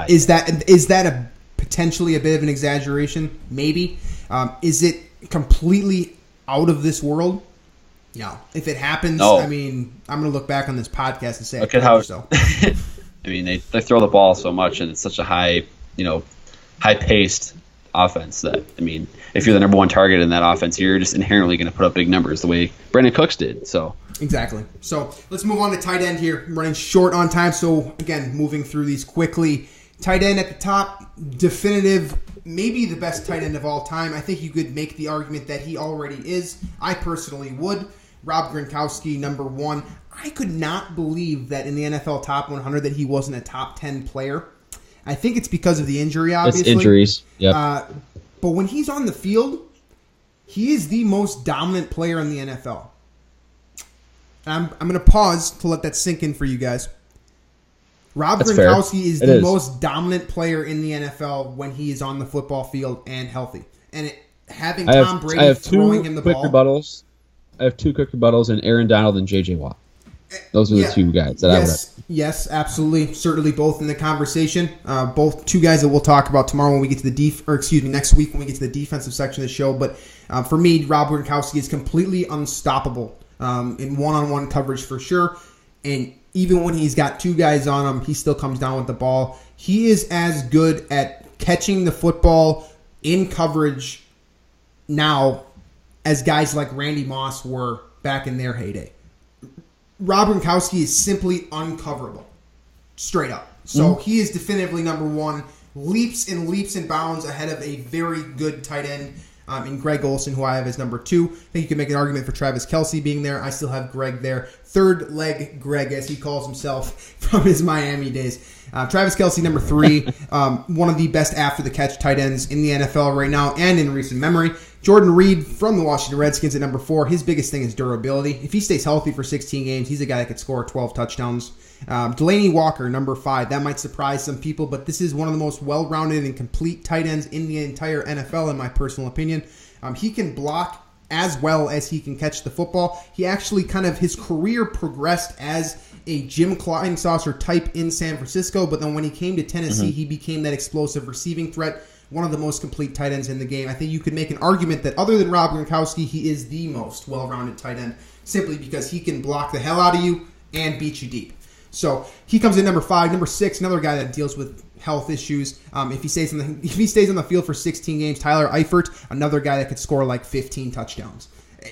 is that a potentially a bit of an exaggeration? Maybe. Is it completely out of this world? No. If it happens, I mean, I'm going to look back on this podcast and say, look at how so. I mean, they throw the ball so much, and it's such a high-paced offense that, I mean, if you're the number one target in that offense, you're just inherently going to put up big numbers the way Brandon Cooks did. So exactly. So let's move on to tight end here. I'm running short on time, so again, moving through these quickly. Tight end at the top, definitive, maybe the best tight end of all time. I think you could make the argument that he already is. I personally would. Rob Gronkowski, number one. I could not believe that in the NFL Top 100 that he wasn't a top 10 player. I think it's because of the injury, obviously. It's injuries, yeah. But when he's on the field, he is the most dominant player in the NFL. I'm going to pause to let that sink in for you guys. Rob Gronkowski is the most dominant player in the NFL when he is on the football field and healthy. And having Tom Brady throwing him the ball. I have two quick rebuttals, and Aaron Donald and J.J. Watt. Those are the two guys that I would have. Yes, absolutely. Certainly both in the conversation. Both two guys that we'll talk about tomorrow when we get to the next week when we get to the defensive section of the show. But for me, Rob Gronkowski is completely unstoppable in one-on-one coverage for sure. And even when he's got two guys on him, he still comes down with the ball. He is as good at catching the football in coverage now as guys like Randy Moss were back in their heyday. Rob Gronkowski is simply uncoverable, straight up. So he is definitively number one, leaps and bounds ahead of a very good tight end in Greg Olsen, who I have as number two. I think you can make an argument for Travis Kelce being there. I still have Greg there. Third leg Greg, as he calls himself from his Miami days. Travis Kelce, number three, one of the best after-the-catch tight ends in the NFL right now and in recent memory. Jordan Reed from the Washington Redskins at number four. His biggest thing is durability. If he stays healthy for 16 games, he's a guy that could score 12 touchdowns. Delaney Walker, number five. That might surprise some people, but this is one of the most well-rounded and complete tight ends in the entire NFL, in my personal opinion. He can block as well as he can catch the football. He actually his career progressed as a Jim Kleinsasser type in San Francisco, but then when he came to Tennessee, he became that explosive receiving threat. One of the most complete tight ends in the game. I think you could make an argument that other than Rob Gronkowski, he is the most well-rounded tight end simply because he can block the hell out of you and beat you deep. So he comes in number five. Number six, another guy that deals with health issues. If he stays on the field for 16 games, Tyler Eifert, another guy that could score like 15 touchdowns.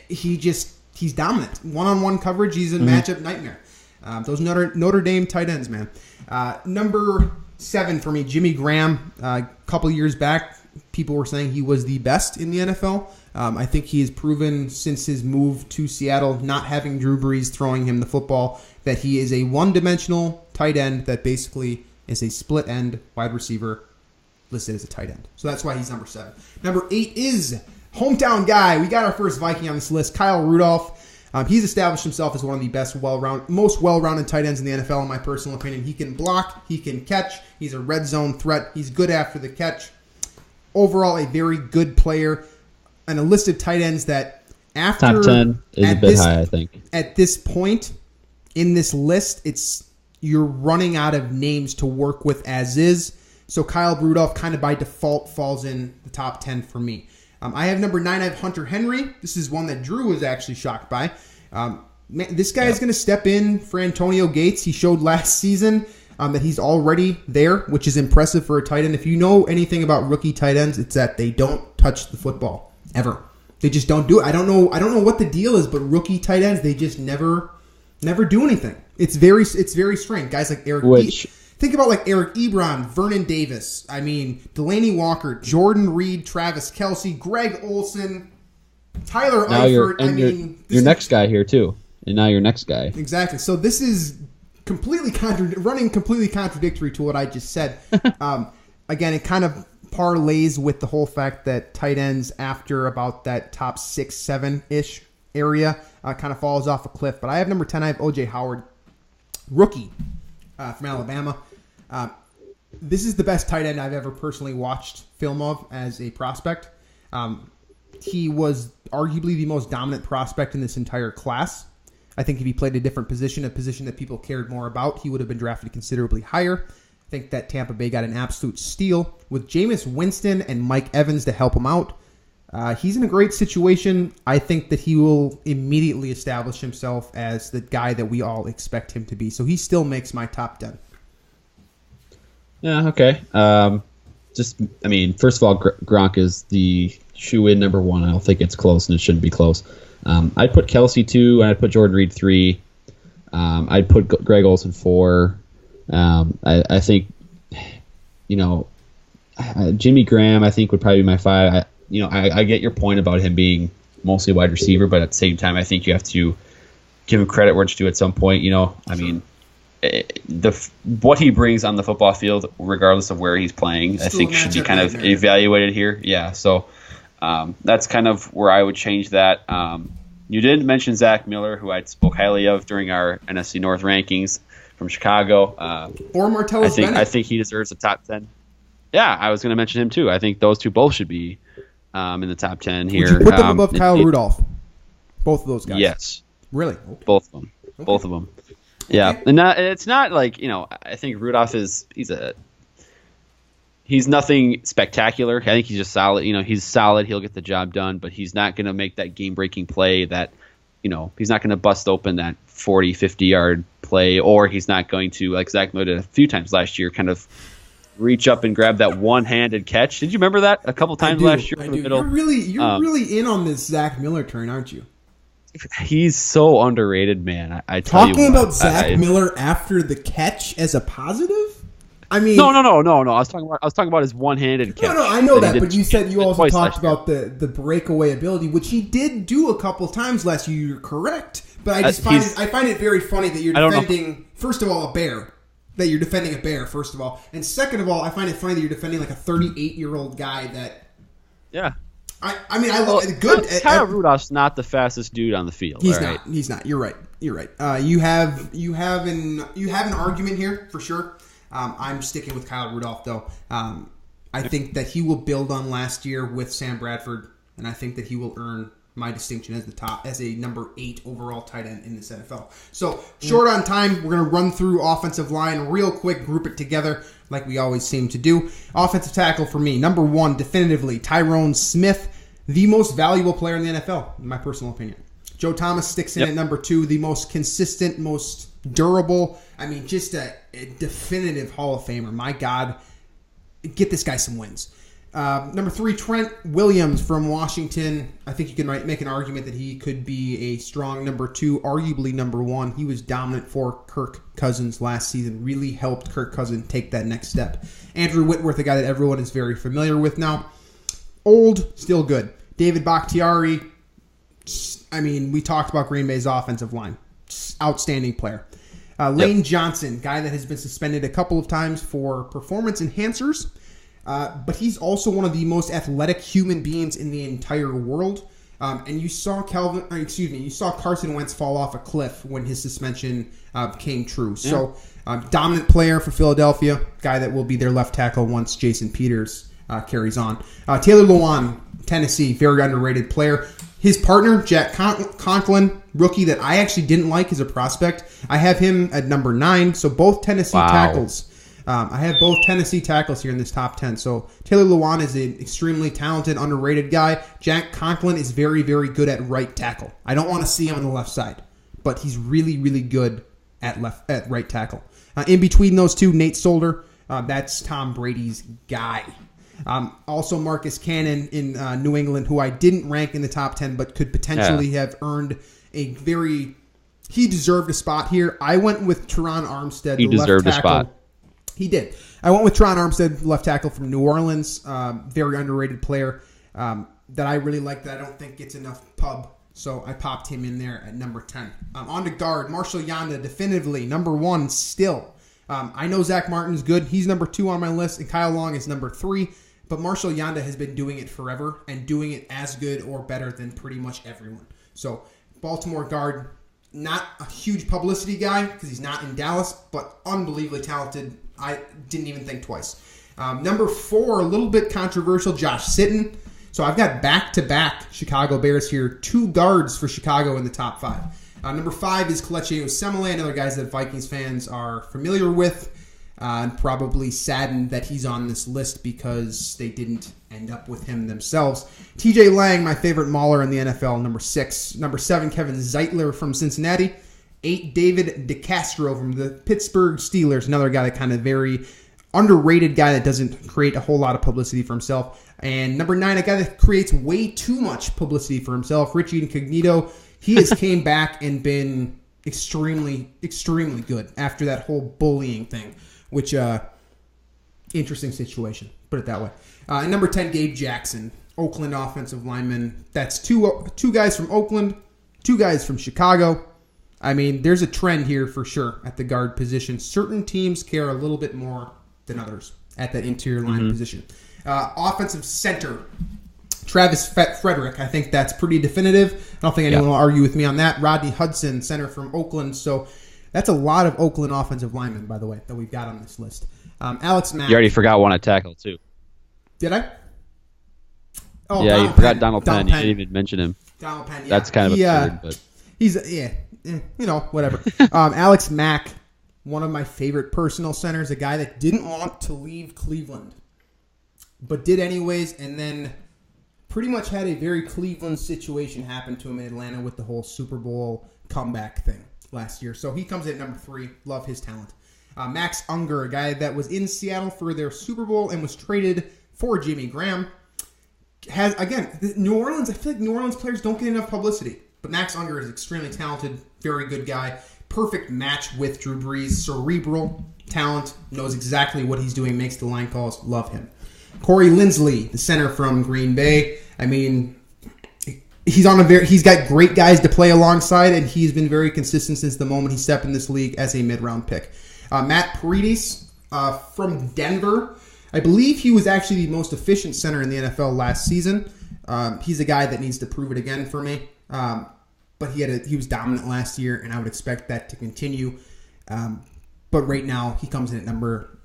He's dominant. One-on-one coverage, he's a matchup nightmare. Those Notre Dame tight ends, man. Number 7 for me, Jimmy Graham. A couple years back, people were saying he was the best in the NFL. I think he has proven since his move to Seattle, not having Drew Brees throwing him the football, that he is a one-dimensional tight end that basically is a split-end wide receiver listed as a tight end. So that's why he's number 7. Number 8 is hometown guy. We got our first Viking on this list, Kyle Rudolph. He's established himself as one of the most well-rounded tight ends in the NFL, in my personal opinion. He can block. He can catch. He's a red zone threat. He's good after the catch. Overall, a very good player. And a list of tight ends that after... Top 10 is a bit high, I think. At this point in this list, you're running out of names to work with as is. So Kyle Rudolph kind of by default falls in the top 10 for me. I have number 9. I have Hunter Henry. This is one that Drew was actually shocked by. This guy is going to step in for Antonio Gates. He showed last season that he's already there, which is impressive for a tight end. If you know anything about rookie tight ends, it's that they don't touch the football ever. They just don't do it. I don't know what the deal is, but rookie tight ends, they just never do anything. It's very strange. Guys like think about like Eric Ebron, Vernon Davis. I mean, Delaney Walker, Jordan Reed, Travis Kelce, Greg Olsen, Tyler Eifert. Your next guy here too, and now your next guy. Exactly. So this is completely contradictory to what I just said. Again, it kind of parlays with the whole fact that tight ends after about that top 6, 7-ish area kind of falls off a cliff. But I have number 10. I have O.J. Howard, rookie from Alabama. This is the best tight end I've ever personally watched film of as a prospect. he was arguably the most dominant prospect in this entire class. I think if he played a different position, a position that people cared more about, he would have been drafted considerably higher. I think that Tampa Bay got an absolute steal. With Jameis Winston and Mike Evans to help him out, he's in a great situation. I think that he will immediately establish himself as the guy that we all expect him to be. So he still makes my top 10. Yeah, okay. First of all, Gronk is the shoe-in number 1. I don't think it's close, and it shouldn't be close. I'd put Kelsey 2, and I'd put Jordan Reed 3. I'd put Greg Olsen 4. I think, Jimmy Graham, I think, would probably be my 5. I get your point about him being mostly wide receiver, but at the same time, I think you have to give him credit where it's due at some point. What he brings on the football field, regardless of where he's playing, I think should be kind of evaluated here. Yeah, so that's kind of where I would change that. You did mention Zach Miller, who I spoke highly of during our NFC North rankings from Chicago. Or Martellus Bennett. I think he deserves a top 10. Yeah, I was going to mention him too. I think those two both should be in the top 10 here. Would you put them above Kyle Rudolph? Both of those guys? Yes. Really? Okay. Both of them. Okay. Both of them. Yeah, and it's not like, I think Rudolph he's nothing spectacular. I think he's just solid. He's solid. He'll get the job done, but he's not going to make that game-breaking play that, he's not going to bust open that 40, 50-yard play, or he's not going to, like Zach Miller did a few times last year, kind of reach up and grab that one-handed catch. Did you remember that a couple times last year in the middle? You're really in on this Zach Miller turn, aren't you? He's so underrated, man. I tell you what. Talking about Zach Miller after the catch as a positive? I mean, no. I was talking about his one-handed catch. No, I know that, but you said you also talked about the breakaway ability, which he did do a couple times last year. You're correct, but I find it very funny that you're defending, first of all, a bear. That you're defending a bear, first of all, and second of all, I find it funny that you're defending like a 38-year-old guy that. Yeah. I love it. Good. Kyle Rudolph's not the fastest dude on the field. He's not. He's not. You're right. You have an argument here for sure. I'm sticking with Kyle Rudolph though. I think that he will build on last year with Sam Bradford, and I think that he will earn my distinction as a number 8 overall tight end in this NFL. So short on time, we're going to run through offensive line real quick, group it together like we always seem to do. Offensive tackle for me, number 1, definitively, Tyrone Smith, the most valuable player in the NFL, in my personal opinion. Joe Thomas sticks in at number 2, the most consistent, most durable. Just a definitive Hall of Famer. My God, get this guy some wins. Number 3, Trent Williams from Washington. I think you can make an argument that he could be a strong number 2, arguably number 1. He was dominant for Kirk Cousins last season. Really helped Kirk Cousins take that next step. Andrew Whitworth, a guy that everyone is very familiar with now. Old, still good. David Bakhtiari. We talked about Green Bay's offensive line. Outstanding player. Lane Johnson, guy that has been suspended a couple of times for performance enhancers. But he's also one of the most athletic human beings in the entire world. And you saw Carson Wentz fall off a cliff when his suspension came true. Yeah. So dominant player for Philadelphia, guy that will be their left tackle once Jason Peters carries on. Taylor Lewan, Tennessee, very underrated player. His partner, Jack Conklin, rookie that I actually didn't like as a prospect. I have him at number 9. So both Tennessee tackles. I have both Tennessee tackles here in this top 10. So Taylor Lewan is an extremely talented, underrated guy. Jack Conklin is very, very good at right tackle. I don't want to see him on the left side, but he's really, really good at right tackle. In between those two, Nate Solder, that's Tom Brady's guy. Also Marcus Cannon in New England, who I didn't rank in the top 10, but could potentially have earned a very... He deserved a spot here. I went with Teron Armstead, the left tackle. A spot. He did. I went with Teron Armstead, left tackle from New Orleans. Very underrated player that I really like that I don't think gets enough pub. So I popped him in there at number 10. On to guard, Marshall Yanda, definitively number 1 still. I know Zach Martin's good. He's number 2 on my list, and Kyle Long is number 3. But Marshall Yanda has been doing it forever and doing it as good or better than pretty much everyone. So Baltimore guard, not a huge publicity guy because he's not in Dallas, but unbelievably talented. I didn't even think twice. Number 4, a little bit controversial, Josh Sitton. So I've got back-to-back Chicago Bears here, 2 guards for Chicago in the top 5. Number 5 is Kelechi Osemele, another guy that Vikings fans are familiar with, and probably saddened that he's on this list because they didn't end up with him themselves. TJ Lang, my favorite mauler in the NFL, number 6. Number 7, Kevin Zeitler from Cincinnati. 8, David DeCastro from the Pittsburgh Steelers, another guy that kind of very underrated guy that doesn't create a whole lot of publicity for himself. And number 9, a guy that creates way too much publicity for himself, Richie Incognito. He has came back and been extremely, extremely good after that whole bullying thing, which, interesting situation, put it that way. And number 10, Gabe Jackson, Oakland offensive lineman. That's two guys from Oakland, 2 guys from Chicago. I mean, there's a trend here for sure at the guard position. Certain teams care a little bit more than others at that interior line position. Offensive center, Travis Frederick. I think that's pretty definitive. I don't think anyone will argue with me on that. Rodney Hudson, center from Oakland. So that's a lot of Oakland offensive linemen, by the way, that we've got on this list. Alex Mack. You already forgot one at tackle, too. Did I? Oh, yeah, you forgot Donald Penn. You didn't even mention him. Donald Penn, yeah. That's kind of absurd, but he's, whatever. Alex Mack, one of my favorite personal centers, a guy that didn't want to leave Cleveland, but did anyways, and then pretty much had a very Cleveland situation happen to him in Atlanta with the whole Super Bowl comeback thing last year. So he comes in at number 3. Love his talent. Max Unger, a guy that was in Seattle for their Super Bowl and was traded for Jimmy Graham. New Orleans, I feel like New Orleans players don't get enough publicity. But Max Unger is extremely talented, very good guy. Perfect match with Drew Brees. Cerebral talent, knows exactly what he's doing, makes the line calls. Love him. Corey Linsley, the center from Green Bay. I mean, he's got great guys to play alongside, and he's been very consistent since the moment he stepped in this league as a mid-round pick. Matt Paredes from Denver. I believe he was actually the most efficient center in the NFL last season. He's a guy that needs to prove it again for me. But he was dominant last year, and I would expect that to continue. But right now, he comes in at number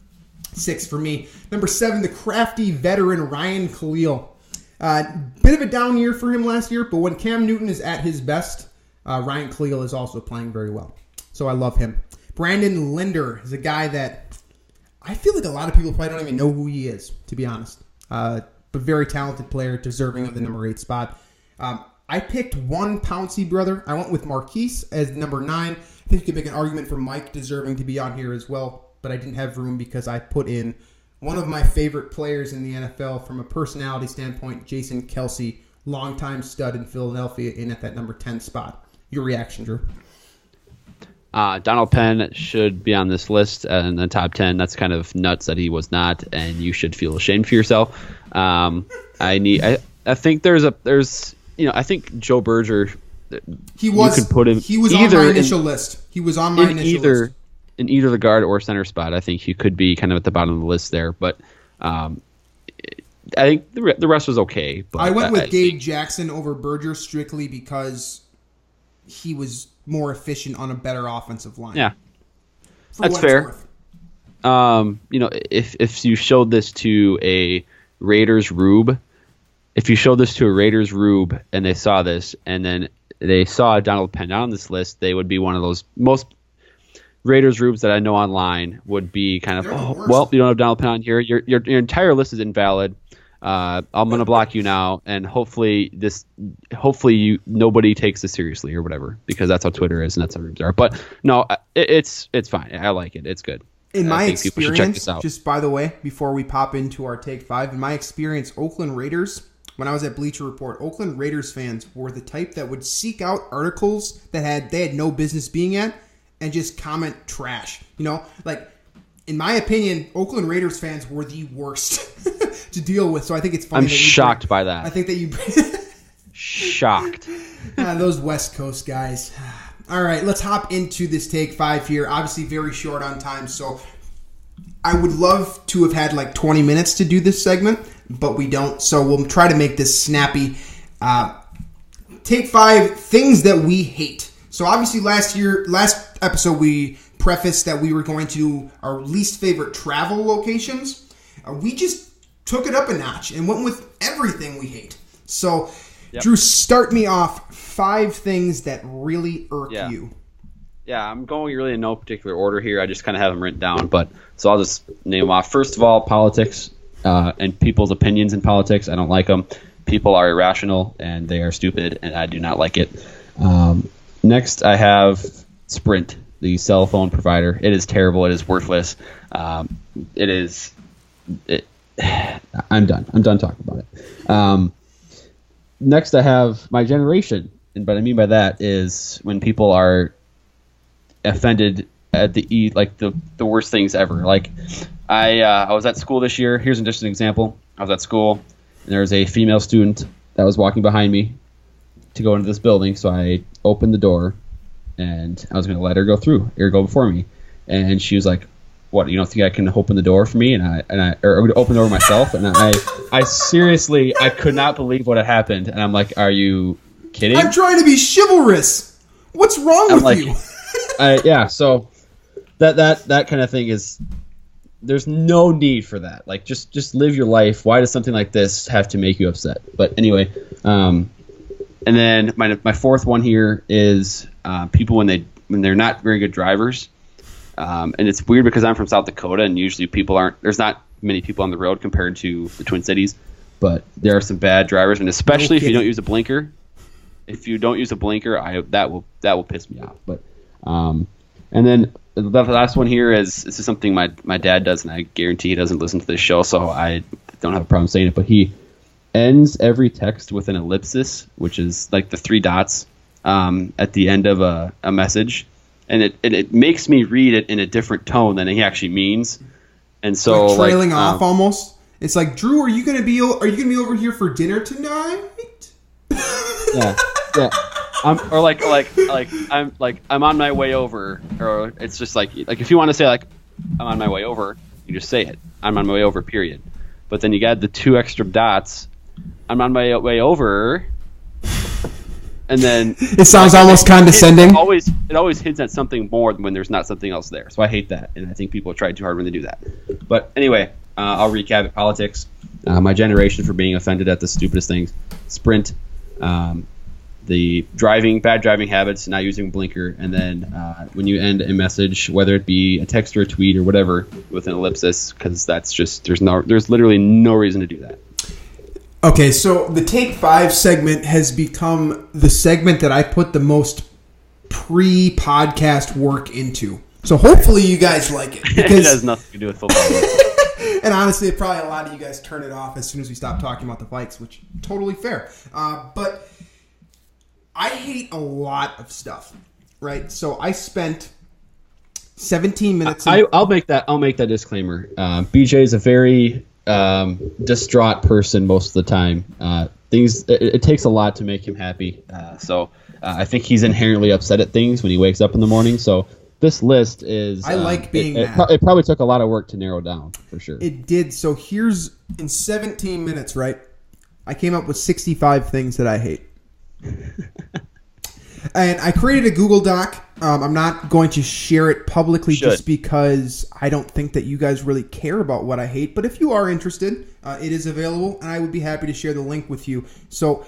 6 for me. Number 7, the crafty veteran Ryan Khalil. Bit of a down year for him last year, but when Cam Newton is at his best, Ryan Khalil is also playing very well. So I love him. Brandon Linder is a guy that I feel like a lot of people probably don't even know who he is, to be honest. But very talented player, deserving of the number 8 spot. I picked one Pouncey brother. I went with Marquise as number 9. I think you could make an argument for Mike deserving to be on here as well, but I didn't have room because I put in one of my favorite players in the NFL from a personality standpoint, Jason Kelce, longtime stud in Philadelphia, in at that number 10 spot. Your reaction, Drew? Donald Penn should be on this list in the top 10. That's kind of nuts that he was not, and you should feel ashamed for yourself. I think I think Joe Berger. He was on my initial list. He was on my initial list. In either the guard or center spot, I think he could be kind of at the bottom of the list there. But I think the rest was okay. But I went with Gabe Jackson over Berger strictly because he was more efficient on a better offensive line. Yeah, that's fair. If you showed this to a Raiders Rube, and they saw this, and then they saw Donald Penn on this list, they would be one of those most Raiders Rubes that I know online would be kind of, you don't have Donald Penn on here. Your entire list is invalid. I'm going to block you now, and hopefully nobody takes this seriously or whatever, because that's how Twitter is and that's how Rubes are. But no, it's fine. I like it. It's good. In my experience, just by the way, before we pop into our Take 5, in my experience, Oakland Raiders, when I was at Bleacher Report, Oakland Raiders fans were the type that would seek out articles that they had no business being at and just comment trash. In my opinion, Oakland Raiders fans were the worst to deal with. So I think it's funny. I'm shocked by that. I think that you shocked. Those West Coast guys. All right, let's hop into this Take 5 here. Obviously, very short on time, so I would love to have had like 20 minutes to do this segment, but we don't. So we'll try to make this snappy. Take 5 things that we hate. So obviously, last episode, we prefaced that we were going to do our least favorite travel locations. We just took it up a notch and went with everything we hate. So, yep. Drew, start me off. 5 things that really irk you. Yeah, I'm going really in no particular order here. I just kind of have them written down, so I'll just name them off. First of all, politics and people's opinions in politics. I don't like them. People are irrational and they are stupid, and I do not like it. Next, I have Sprint, the cell phone provider. It is terrible. It is worthless. I'm done. I'm done talking about it. Next, I have my generation, and what I mean by that is when people are offended at the worst things ever. Like I was at school this year. Here's just an example. I was at school, and there was a female student that was walking behind me to go into this building. So I opened the door, and I was going to let her go through, or go before me. And she was like, "What? You don't think I can open the door for me?" And I would open the door myself. And I seriously, I could not believe what had happened. And I'm like, "Are you kidding?" I'm trying to be chivalrous. What's wrong with you? Yeah. So that kind of thing is. There's no need for that. Like, just live your life. Why does something like this have to make you upset? But anyway, and then my fourth one here is people when they're not very good drivers. And it's weird because I'm from South Dakota, and usually there's not many people on the road compared to the Twin Cities. But there are some bad drivers, and especially if you don't use a blinker. If you don't use a blinker, that will piss me off. But and then. The last one here is this is something my dad does, and I guarantee he doesn't listen to this show, so I don't have a problem saying it. But he ends every text with an ellipsis, which is like the 3 dots at the end of a message, and it makes me read it in a different tone than he actually means. And so like trailing off almost. It's like, Drew, are you gonna be over here for dinner tonight? Yeah. I'm on my way over, or it's just like if you want to say like I'm on my way over, you just say it. I'm on my way over, period. But then you got the 2 extra dots. I'm on my way over, and then it sounds almost condescending. It always hints at something more when there's not something else there. So I hate that, and I think people try too hard when they do that. But anyway, I'll recap it. Politics, my generation for being offended at the stupidest things. Sprint. The bad driving habits, not using a blinker, and then when you end a message, whether it be a text or a tweet or whatever, with an ellipsis, because that's just there's literally no reason to do that. Okay, so the Take 5 segment has become the segment that I put the most pre-podcast work into. So hopefully you guys like it. Because it has nothing to do with football. And honestly, probably a lot of you guys turn it off as soon as we stop talking about the Vikes, which totally fair. But I hate a lot of stuff, right? So I spent 17 minutes. I'll make that disclaimer. BJ is a very distraught person most of the time. It takes a lot to make him happy. So I think he's inherently upset at things when he wakes up in the morning. So this list is. I like being mad. It probably took a lot of work to narrow down, for sure. It did. So here's in 17 minutes, right? I came up with 65 things that I hate. And I created a Google Doc. I'm not going to share it publicly just because I don't think that you guys really care about what I hate. But if you are interested, it is available, and I would be happy to share the link with you. So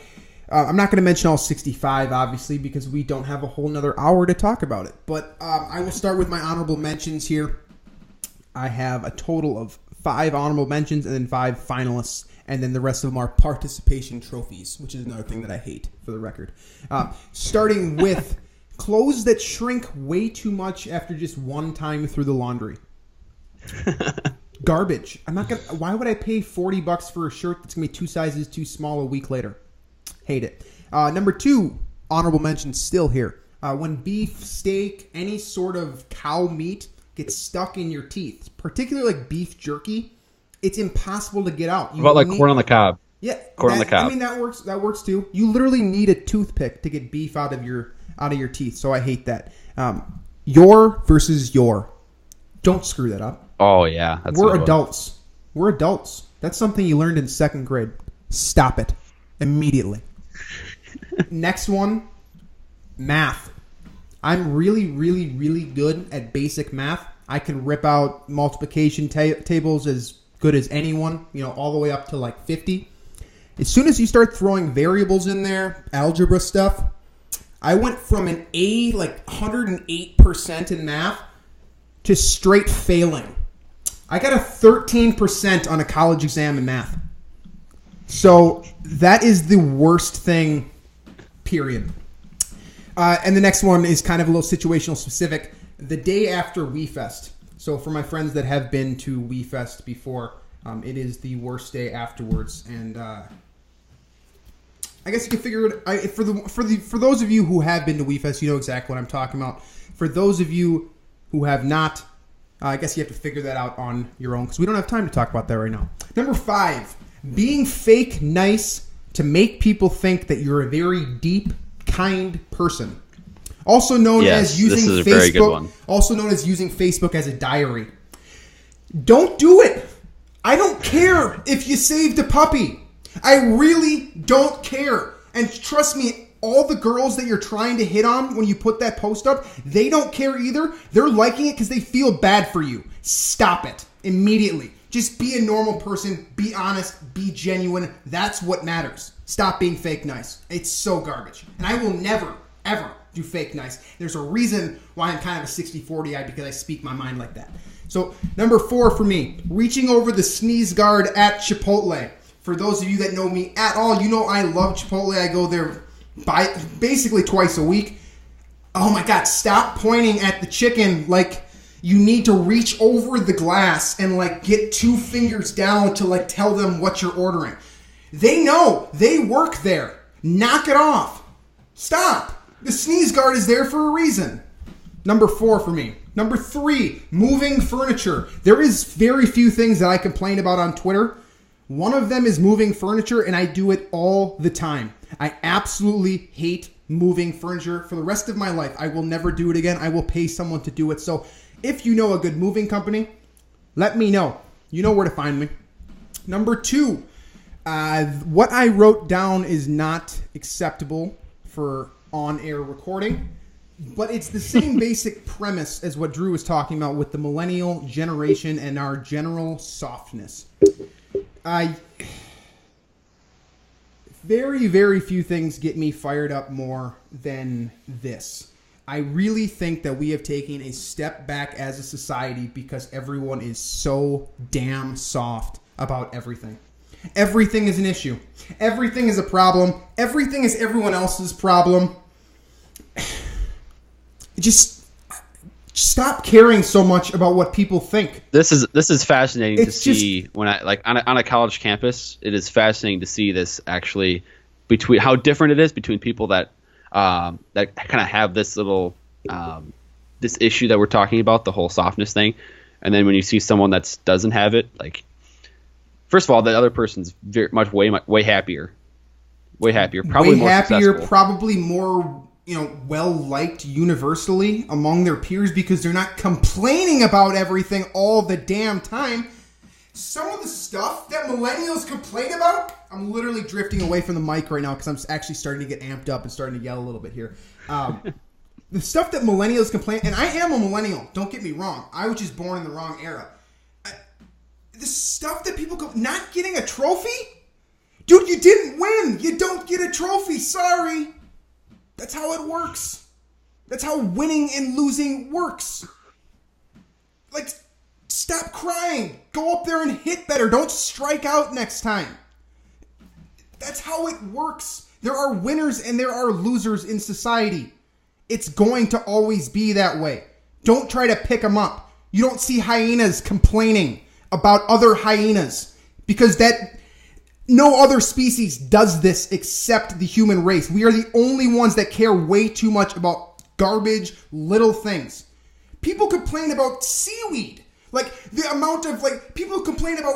I'm not going to mention all 65, obviously, because we don't have a whole nother hour to talk about it. But I will start with my honorable mentions here. I have a total of 5 honorable mentions and then 5 finalists. And then the rest of them are participation trophies, which is another thing that I hate, for the record. Starting with clothes that shrink way too much after just one time through the laundry. Garbage. Why would I pay $40 for a shirt that's gonna be 2 sizes too small a week later? Hate it. Number 2, honorable mention still here. When beef, steak, any sort of cow meat gets stuck in your teeth, particularly like beef jerky. It's impossible to get out. What about like corn on the cob? Yeah, corn on the cob. I mean that works. That works too. You literally need a toothpick to get beef out of your teeth. So I hate that. Your versus your. Don't screw that up. Oh yeah, we're adults. We're adults. That's something you learned in 2nd grade. Stop it immediately. Next one, math. I'm really, really, really good at basic math. I can rip out multiplication tables as good as anyone, all the way up to like 50. As soon as you start throwing variables in there, algebra stuff, I went from an A, like 108% in math, to straight failing. I got a 13% on a college exam in math. So that is the worst thing, period. And the next one is kind of a little situational specific. The day after WeFest. So for my friends that have been to WeFest before, it is the worst day afterwards. And I guess you can figure it. For those of you who have been to WeFest, you know exactly what I'm talking about. For those of you who have not, I guess you have to figure that out on your own because we don't have time to talk about that right now. Number 5, being fake nice to make people think that you're a very deep, kind person. Also known as using this is a Facebook. very good one. Also known as using Facebook as a diary. Don't do it. I don't care if you saved a puppy. I really don't care. And trust me, all the girls that you're trying to hit on when you put that post up, they don't care either. They're liking it because they feel bad for you. Stop it immediately. Just be a normal person. Be honest. Be genuine. That's what matters. Stop being fake nice. It's so garbage. And I will never, ever do fake nice. There's a reason why I'm kind of a 60-40 guy because I speak my mind like that. So number 4 for me, reaching over the sneeze guard at Chipotle. For those of you that know me at all, you know I love Chipotle. I go there basically twice a week. Oh my God, stop pointing at the chicken like you need to reach over the glass and like get 2 fingers down to like tell them what you're ordering. They know. They work there. Knock it off. Stop. The sneeze guard is there for a reason. Number 4 for me. Number 3, moving furniture. There is very few things that I complain about on Twitter. One of them is moving furniture, and I do it all the time. I absolutely hate moving furniture for the rest of my life. I will never do it again. I will pay someone to do it. So if you know a good moving company, let me know. You know where to find me. Number 2, what I wrote down is not acceptable for on-air recording, but it's the same basic premise as what Drew was talking about with the millennial generation and our general softness. Very, very few things get me fired up more than this. I really think that we have taken a step back as a society because everyone is so damn soft about everything. Everything is an issue. Everything is a problem. Everything is everyone else's problem. Just stop caring so much about what people think. This is fascinating to see when I like on a college campus. It is fascinating to see this actually between how different it is between people that kind of have this little this issue that we're talking about, the whole softness thing, and then when you see someone that doesn't have it, like first of all, the other person's way happier, probably more successful. Probably more well liked universally among their peers because they're not complaining about everything all the damn time. Some of the stuff that millennials complain about, I'm literally drifting away from the mic right now because I'm actually starting to get amped up and starting to yell a little bit here. The stuff that millennials complain, and I am a millennial, don't get me wrong. I was just born in the wrong era. The stuff that people go, not getting a trophy? Dude, you didn't win. You don't get a trophy. Sorry. That's how it works. That's how winning and losing works. Like, stop crying. Go up there and hit better. Don't strike out next time. That's how it works. There are winners and there are losers in society. It's going to always be that way. Don't try to pick them up. You don't see hyenas complaining about other hyenas because no other species does this except the human race. We are the only ones that care way too much about garbage, little things. People complain about seaweed. Like, the amount of, people complain about,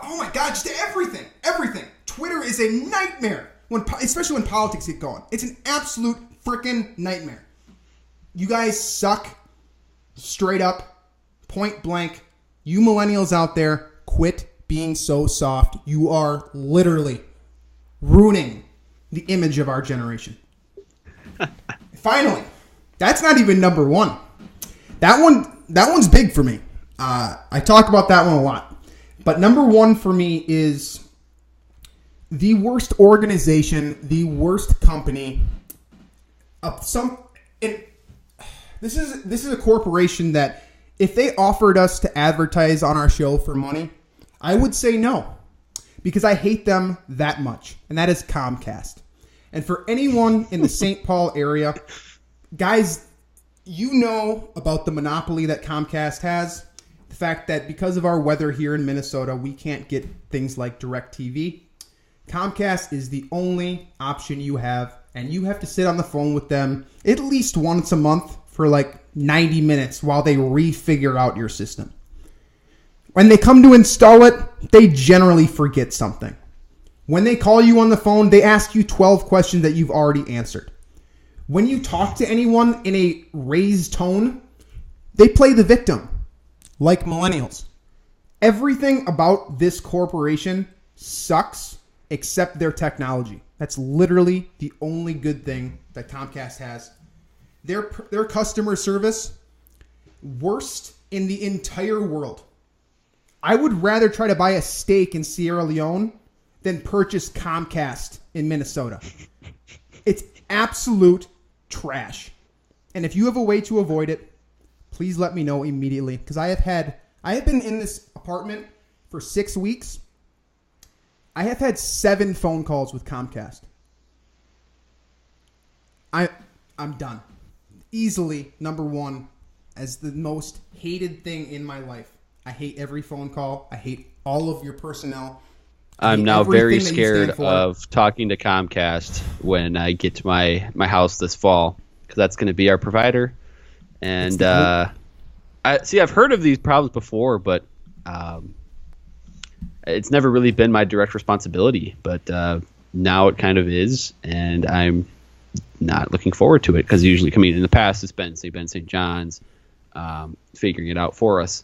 oh my God, just everything. Everything. Twitter is a nightmare, especially when politics get going. It's an absolute freaking nightmare. You guys suck. Straight up. Point blank. You millennials out there, quit being so soft. You are literally ruining the image of our generation. Finally, that's not even number 1. That one's big for me. I talk about that one a lot. But number one for me is the worst organization, the worst company. This is a corporation that if they offered us to advertise on our show for money, I would say no, because I hate them that much, and that is Comcast. And for anyone in the St. Paul area, guys, you know about the monopoly that Comcast has. The fact that because of our weather here in Minnesota, we can't get things like DirecTV. Comcast is the only option you have, and you have to sit on the phone with them at least once a month for like 90 minutes while they refigure out your system. When they come to install it, they generally forget something. When they call you on the phone, they ask you 12 questions that you've already answered. When you talk to anyone in a raised tone, they play the victim, like millennials. Everything about this corporation sucks except their technology. That's literally the only good thing that Comcast has. Their customer service, worst in the entire world. I would rather try to buy a steak in Sierra Leone than purchase Comcast in Minnesota. It's absolute trash. And if you have a way to avoid it, please let me know immediately. Because I have been in this apartment for 6 weeks. I have had 7 phone calls with Comcast. I'm done. Easily number one as the most hated thing in my life. I hate every phone call. I hate all of your personnel. I'm now very scared of talking to Comcast when I get to my house this fall, because that's going to be our provider. And I've heard of these problems before, but it's never really been my direct responsibility. But now it kind of is, and I'm not looking forward to it, because usually, in the past, it's been St. John's figuring it out for us.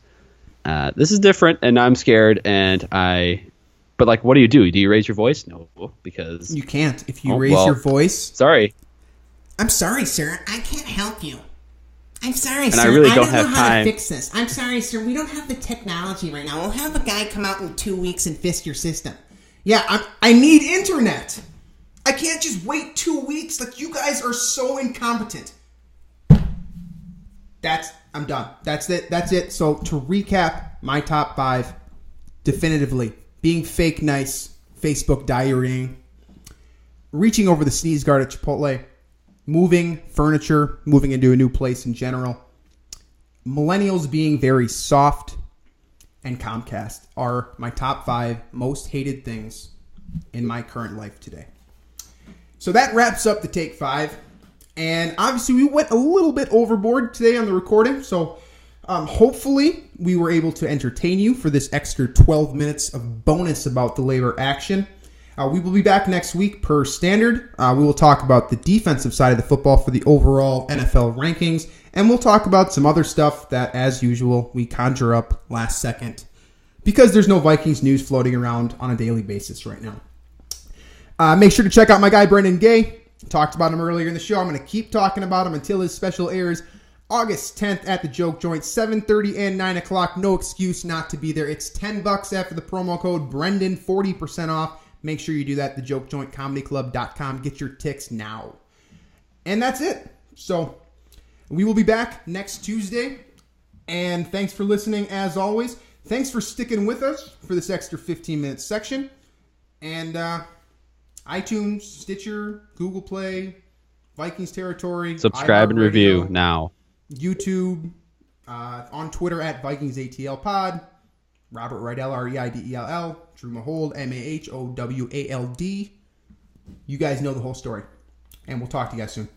This is different, and I'm scared, But, like, what do? Do you raise your voice? No, because... You can't. If you raise your voice... Sorry. I'm sorry, sir. I can't help you. I'm sorry, sir. I really don't know have how time to fix this. I'm sorry, sir. We don't have the technology right now. We'll have a guy come out in 2 weeks and fix your system. Yeah, I need internet. I can't just wait 2 weeks. Like, you guys are so incompetent. I'm done. That's it. So, to recap my top 5, definitively... Being fake nice, Facebook diarying, reaching over the sneeze guard at Chipotle, moving furniture, moving into a new place in general, millennials being very soft, and Comcast are my top 5 most hated things in my current life today. So that wraps up the Take 5. And obviously we went a little bit overboard today on the recording, so... hopefully, we were able to entertain you for this extra 12 minutes of bonus about the labor action. We will be back next week per standard. We will talk about the defensive side of the football for the overall NFL rankings. And we'll talk about some other stuff that, as usual, we conjure up last second. Because there's no Vikings news floating around on a daily basis right now. Make sure to check out my guy, Brendan Gay. Talked about him earlier in the show. I'm going to keep talking about him until his special airs August 10th at the Joke Joint, 7:30 and 9 o'clock. No excuse not to be there. It's $10 after the promo code Brendan, 40% off. Make sure you do that at thejokejointcomedyclub.com. Get your tickets now. And that's it. So we will be back next Tuesday. And thanks for listening as always. Thanks for sticking with us for this extra 15-minute section. And iTunes, Stitcher, Google Play, Vikings Territory. Subscribe and review now. YouTube, on Twitter at VikingsATL Pod, Robert Reidell, Reidell, Drew Mahowald, Mahowald. You guys know the whole story. And we'll talk to you guys soon.